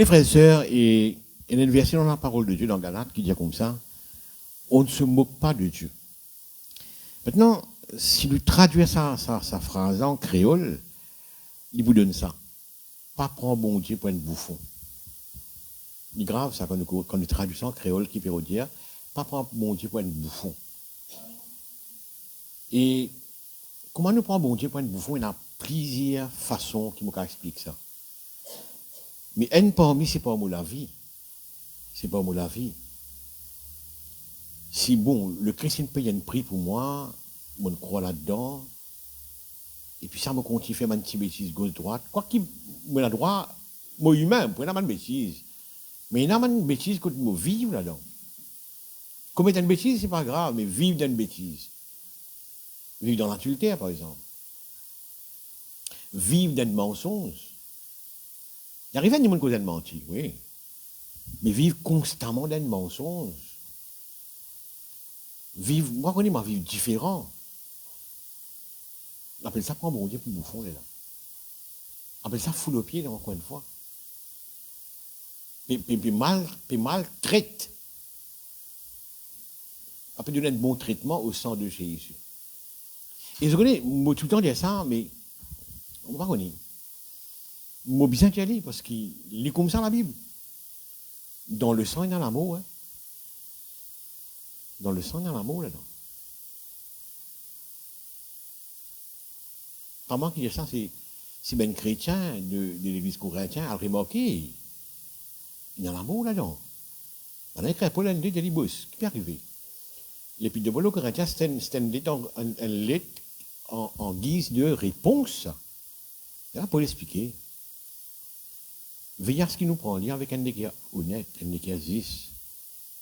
Mes frères et sœurs, et il y a une version dans la parole de Dieu dans Galates qui dit comme ça, on ne se moque pas de Dieu. Maintenant, si nous traduisons sa phrase en créole, il vous donne ça. Pas prendre bon Dieu pour un bouffon. C'est grave ça quand nous traduisons en créole qui peut dire, pas prendre bon Dieu pour un bouffon. Et comment nous prenons bon Dieu pour un bouffon? Il y a plusieurs façons qui nous expliquent ça. Mais un parmi, c'est pas la vie. C'est pas la vie. Si bon, le chrétien paye un prix pour moi, je crois là-dedans, et puis ça me continue à faire une petite bêtise gauche-droite. Quoi qu'il me droit, moi humain, je prends une bêtise. Mais il y a une bêtise que je vivre là-dedans. Commettre une bêtise, c'est pas grave, mais vivre dans une bêtise. Vivre dans l'adultère, par exemple. Vivre dans le mensonge. Il arrive à des gens qui ont menti, oui. Mais vivre constamment dans le mensonge. Vivre, moi, je connais ma vie différent. On appelle ça prendre bon Dieu pour bouffon, là. On appelle ça foule au pied, là, encore une fois. Puis mal traite. On peut donner un bon traitement au sang de Jésus. Et je connais, moi, tout le temps dire ça, mais on va connaître. Moi, bien qu'il y a parce qu'il lit comme ça la Bible. Dans le sang et dans l'amour, hein. Dans le sang et dans l'amour, là-dedans. Pas moi qui dis ça, c'est ben chrétien de l'église corinthienne à remarquer. Il y a l'amour là-dedans. On a écrit Paul un de Libus, qui peut arriver. L'épître de Paul aux Corinthiens, c'est une lettre en guise de réponse. Et là, Paul expliquer. Veillez à ce qui nous prend en lien avec un nez qui est honnête, un nez qui est zis.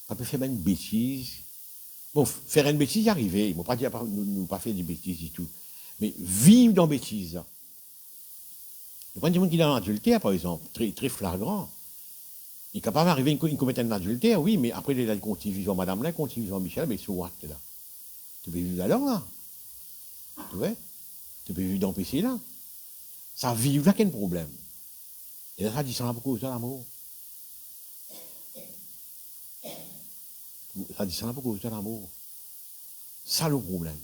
On peut faire une bêtise. Bon, faire une bêtise, y arriver. Il ne faut pas dire nous pas faire des bêtises et tout. Mais vivre dans bêtise. Il y a des gens qui sont dans l'adultère, par exemple, très, très flagrant. Il est capable d'arriver à commettre un adultère, oui, mais après, il continue vivant Madame là, continue vivant Michel, mais sur what, là? Tu peux vivre là-dedans, là. Tu vois? Tu peux vivre dans le PC, là. Ça vit là, quel problème? Et là, ça dit ça là beaucoup, ça, l'amour. Ça dit ça là beaucoup, ça, l'amour. Ça, le problème.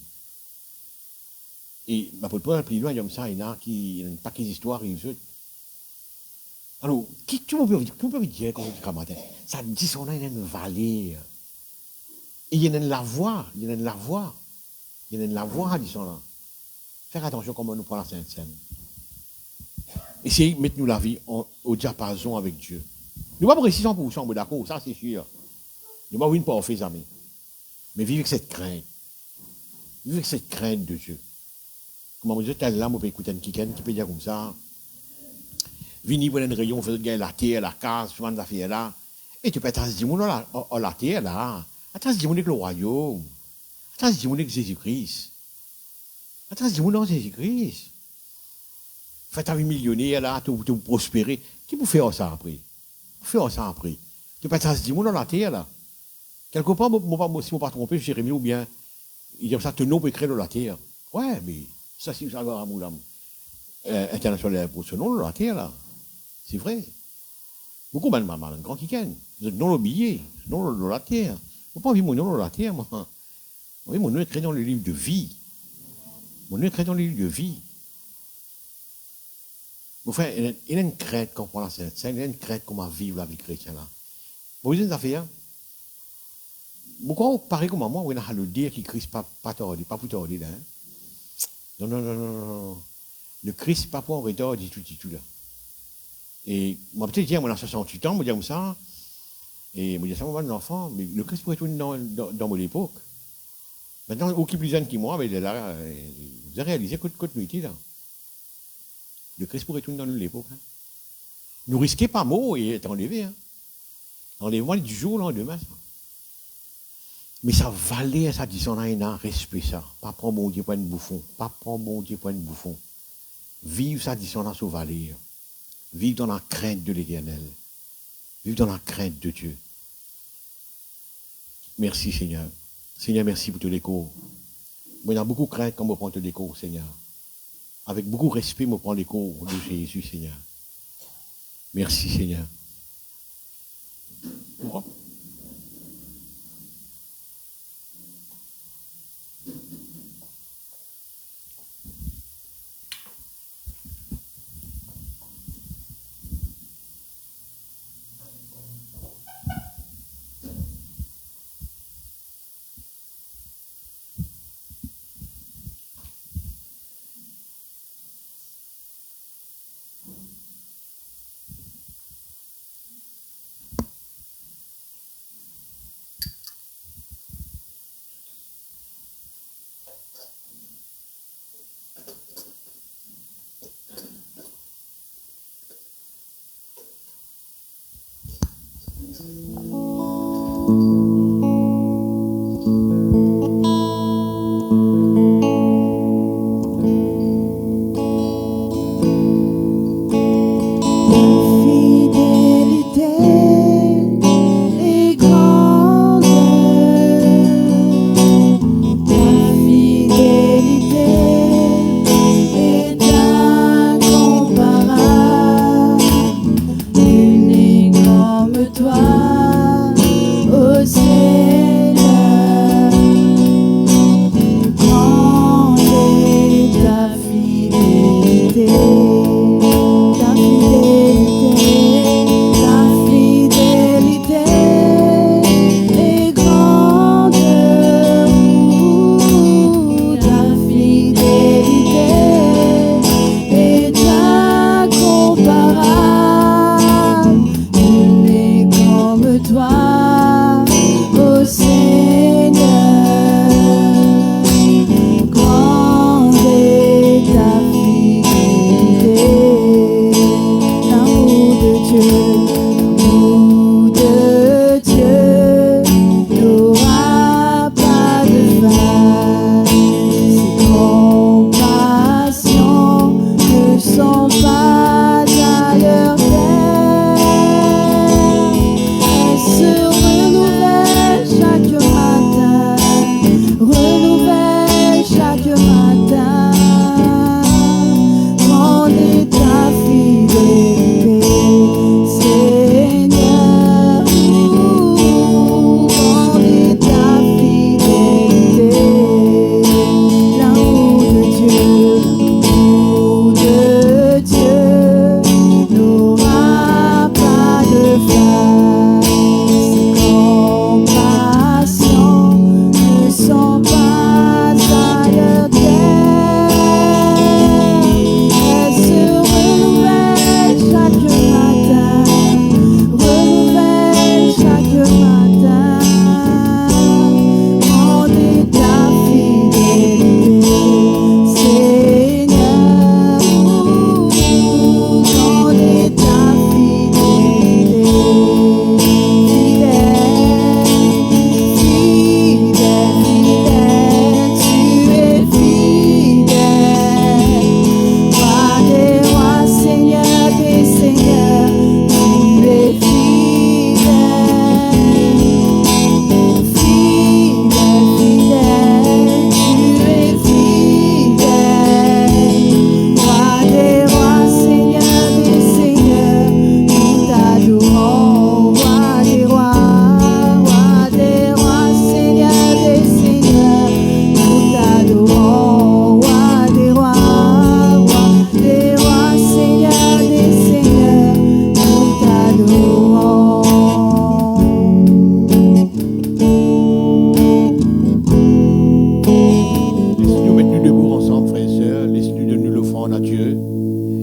Et, ma pote Paul, plus loin, il y a ça, il y a un paquet d'histoires, il y a alors, qui tu peux dire quand on dit matin? Ça dit qu'on a une vallée. Et il y a une la voix, il y a une la voix. Il y a une la voix, dit là. Faire attention comment nous prenons la Sainte Seine. Essayez de mettre nous la vie au diapason avec Dieu. Nous ne sommes pas précis 100%, d'accord, ça c'est sûr. Nous ne sommes pas parfaits amis. Mais vivre avec cette crainte. Vivre avec cette crainte de Dieu. Comment vous dites, là, on peut écouter un kiken qui peut dire comme ça. Vini pour un rayon, faire gagner la terre, la case, souvent des affaires là. Et tu peux être à ce moment-là, la terre là. Attends, ce moment-là, le royaume. Attends, ce moment-là, Jésus-Christ. Attends, ce moment-là, Jésus-Christ. Fais ta vie millionnaire là, tu prospérer. Qui peut faire ça après? Faire ça après. Tu peux être à ce moment-là, la terre là. Quelque part, si je ne me pas trompé, Jérémie, ou bien, il dit ça, te nom peut créer la terre. Ouais, mais ça, c'est ça, à mon âme. International pour ce nom, la terre là. C'est vrai. Beaucoup de maman, un grand kiken. Non le billet, non la terre. Je ne pas vivre mon nom dans la terre, moi. Oui, mon nom est créé dans le livre de vie. Mon nom est créé dans le livre de vie. Enfin, il y a une crainte qu'on prend la Sainte Seine, il y a une crainte qu'on va vivre la vie chrétienne là. Vous voyez des affaires? Pourquoi pareil comme moi, on a le dire qui Christ pas tordu, pas pour tordu là. Non. Le Christ pas pour en retard du tout là. Et moi, peut-être dire, moi, à 68 ans, moi, dire comme ça, et moi, dire ça, moi, un enfant, mais le Christ pourrait être dans mon époque. Maintenant, aucun plus jeune que moi, mais là, vous avez réalisé que de là. Le Christ pourrait être dans l'époque. Hein. Nous risquons pas mot et être enlevé. Hein. Enlèvement du jour au lendemain. Ça. Mais ça valait, ça dit, on a un respect, ça. Pas prendre mon Dieu pour un bouffon. Pas prendre mon Dieu pour un bouffon. Vivre, ça dit, on a sur valeur. Vivre dans la crainte de l'Éternel. Vivre dans la crainte de Dieu. Merci, Seigneur. Seigneur, merci pour tous les cours. Moi, il y a beaucoup de crainte quand je prends tous les cours, Seigneur. Avec beaucoup de respect, je prends les cours de Jésus, Seigneur. Merci, Seigneur. Pourquoi?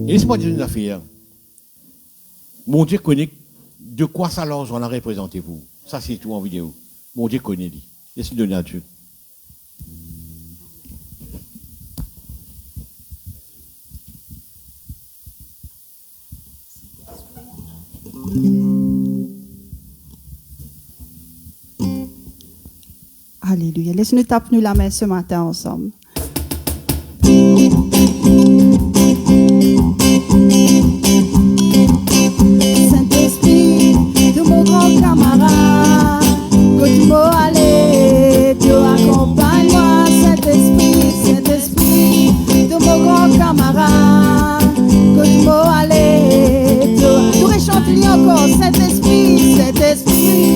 Laisse-moi dire une affaire. Mon Dieu connaît de quoi ça leur en a représenté vous. Ça, c'est tout en vidéo. Mon Dieu connaît. Laisse-nous donner à Dieu. Alléluia. Laisse-nous taper la main ce matin ensemble. Saint-Esprit, de mon grand camarade, que tu m'as allé, Dieu accompagne-moi. Saint-Esprit, Saint-Esprit, de mon grand camarade, que tu m'as allé, Dieu. Nous réchantons encore. Saint-Esprit, Saint-Esprit.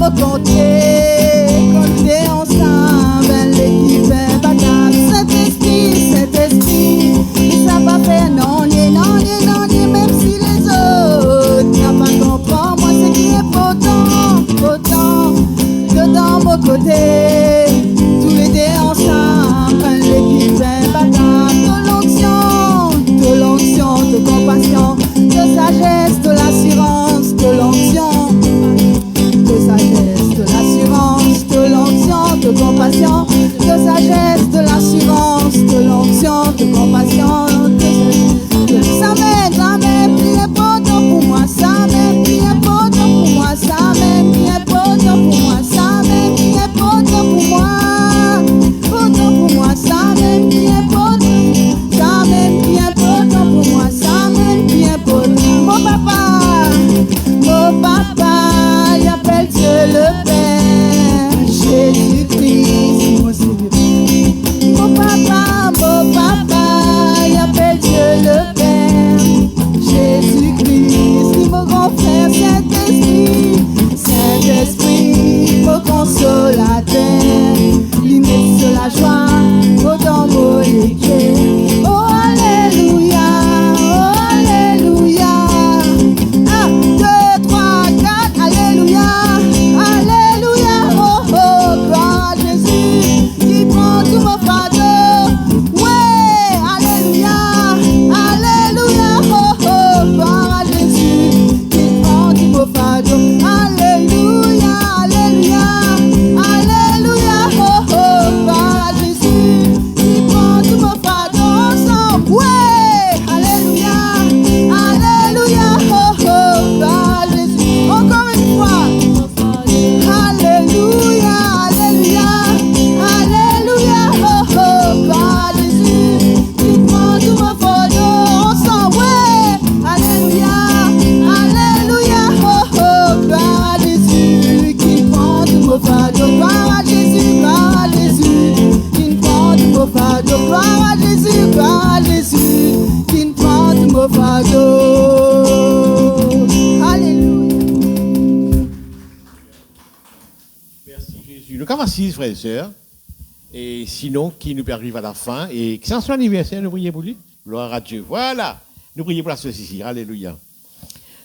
me compter, quand t'es ensemble, l'équipe est battable. Saint-Esprit, ça va faire non, même si les autres n'ont pas compris. Moi, ce qui est pourtant, dedans mon côté, tous les deux ensemble, l'équipe est battable. De l'onction, de compassion, de sagesse, de l'assurance, de l'onction, de sagesse, de l'assurance, de l'onction, de compassion, de sagesse, de l'assurance, de l'onction, de compassion, ça m'aide, qui est important pour moi, ça m'aide, qui est important pour moi, ça m'aide, qui est important pour moi, ça m'aide, qui est important pour moi, ça m'aide, qui est important, ça m'aide, qui est important pour moi, ça m'aide, qui est important. Mon papa, il appelle Dieu le Père, Jésus-Christ, mon Seigneur. Mon papa, il appelle Dieu le Père, Jésus-Christ, mon grand frère, Saint-Esprit, mon consolateur, l'immense de la joie, autant mon équipe. Oh, alléluia, oh, alléluia. 1, 2, 3, 4, alléluia, alléluia, oh, oh, gloire à Jésus, qui prend tout mon fardeau. Ouais, alléluia, alléluia, oh, oh, gloire à Jésus, qui prend tout mon fardeau. Alléluia, alléluia, alléluia, oh, oh, gloire à Jésus, qui prend tout mon fardeau ensemble. Ouais, alléluia, alléluia, oh, oh, gloire à Jésus. Encore une fois. Alléluia, alléluia, alléluia, oh, oh, gloire à Jésus, qui prend tout mon fardeau ensemble. Ouais, alléluia, alléluia, oh, oh, gloire à Jésus, qui prend tout mon fardeau. Gloire à Jésus, qui prend tout mon fardeau. Gloire à Jésus, qui prend tout mon fardeau. Alléluia. Merci Jésus. Nous sommes assis, frères et sœurs. Et sinon, qui nous arrive à la fin. Et que c'est son anniversaire, nous prions pour lui. Gloire à Dieu. Voilà. Nous prions pour la sœur ici. Alléluia.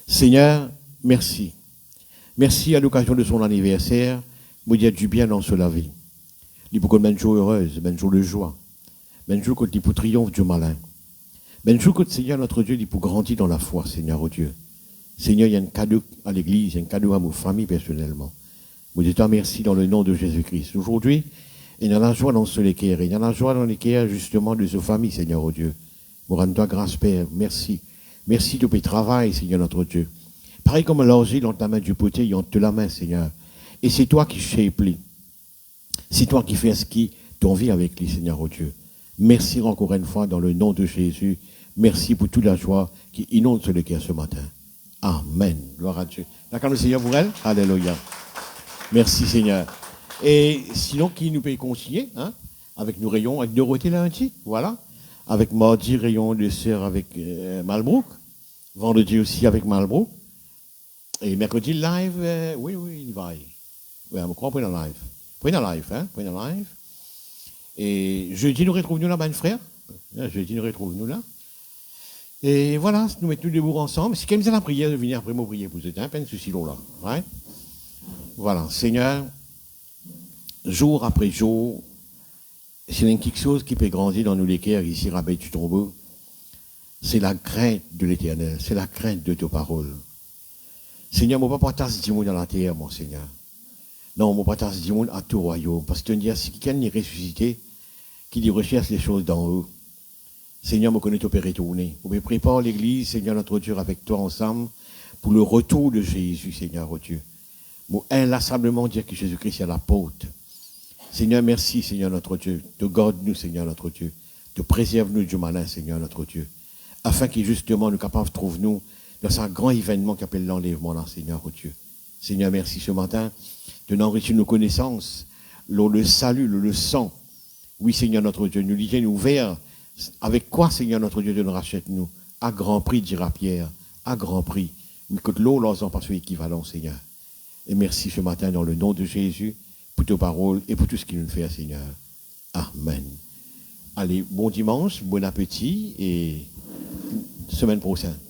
Seigneur, merci. Merci à l'occasion de son anniversaire. Vous dire du bien dans la vie. Il faut qu'on ait un jour heureuse, un jour de joie. Un jour qu'on pour triomphe du malin. Un jour que Seigneur, notre Dieu, il pour grandir dans la foi, Seigneur, oh Dieu. Seigneur, il y a un cadeau à l'église, il y a un cadeau à nos familles personnellement. Vous dites merci dans le nom de Jésus-Christ. Aujourd'hui, il y a la joie dans ce l'équerre. Il y a la joie dans l'équerre, justement, de ce famille, Seigneur, oh Dieu. Nous rendons grâce, Père. Merci. Merci de ton travail, Seigneur, notre Dieu. Pareil comme l'argile dans ta main du potier, il entre la main, Seigneur. Et c'est toi qui shapes-les. C'est toi qui fais ce qui t'envie avec lui, Seigneur, oh Dieu. Merci encore une fois dans le nom de Jésus. Merci pour toute la joie qui inonde ce l'équerre ce matin. Amen. Gloire à Dieu. D'accord, le Seigneur pour elle? Alléluia. Merci, Seigneur. Et sinon, qui nous peut continuer, hein, avec nos rayons, avec Dorothée lundi, voilà. Avec mardi, rayon de sœur avec Malbrook. Vendredi aussi avec Malbrook. Et mercredi, live, oui, il va. Oui, on croit prendre un live. Prenez un live, hein, prenez un live. Et jeudi, nous retrouvons là, ben frère. Jeudi, nous retrouvons là. Et voilà, nous mettons debout ensemble. Si quelqu'un a la prière, de venir après moi prier pour vous, hein, pas de souci là. Ouais. Voilà, Seigneur, jour après jour, c'est quelque chose qui peut grandir dans nous l'équerre, ici, Rabbi du tombeau. C'est la crainte de l'Éternel, c'est la crainte de tes paroles. Seigneur, mon papa tasse du monde dans la terre, mon Seigneur. Non, mon papa tasse du monde à tout royaume. Parce que tu dis, si quelqu'un est ressuscité, qu'il recherche les choses d'en haut. Seigneur, me connais ton Père retourner. On me prépare l'église, Seigneur, notre Dieu, avec toi ensemble, pour le retour de Jésus, Seigneur, oh Dieu. Pour inlassablement dire que Jésus-Christ est la porte. Seigneur, merci, Seigneur, notre Dieu. Te garde-nous, Seigneur, notre Dieu. Te préserve-nous du malin, Seigneur, notre Dieu. Afin que, justement, nous capables de trouver nous dans un grand événement qui appelle l'enlèvement, là, Seigneur, oh Dieu. Seigneur, merci ce matin de nous enrichir nos connaissances, le salut, le sang. Oui, Seigneur, notre Dieu, nous lisons ouverts. Avec quoi, Seigneur, notre Dieu, de nous rachète nous? À grand prix, dira Pierre. À grand prix. Mais que l'eau, leur en pas équivalent, Seigneur. Et merci ce matin dans le nom de Jésus pour tes paroles et pour tout ce qu'il nous fait, Seigneur. Amen. Allez, bon dimanche, bon appétit et semaine prochaine.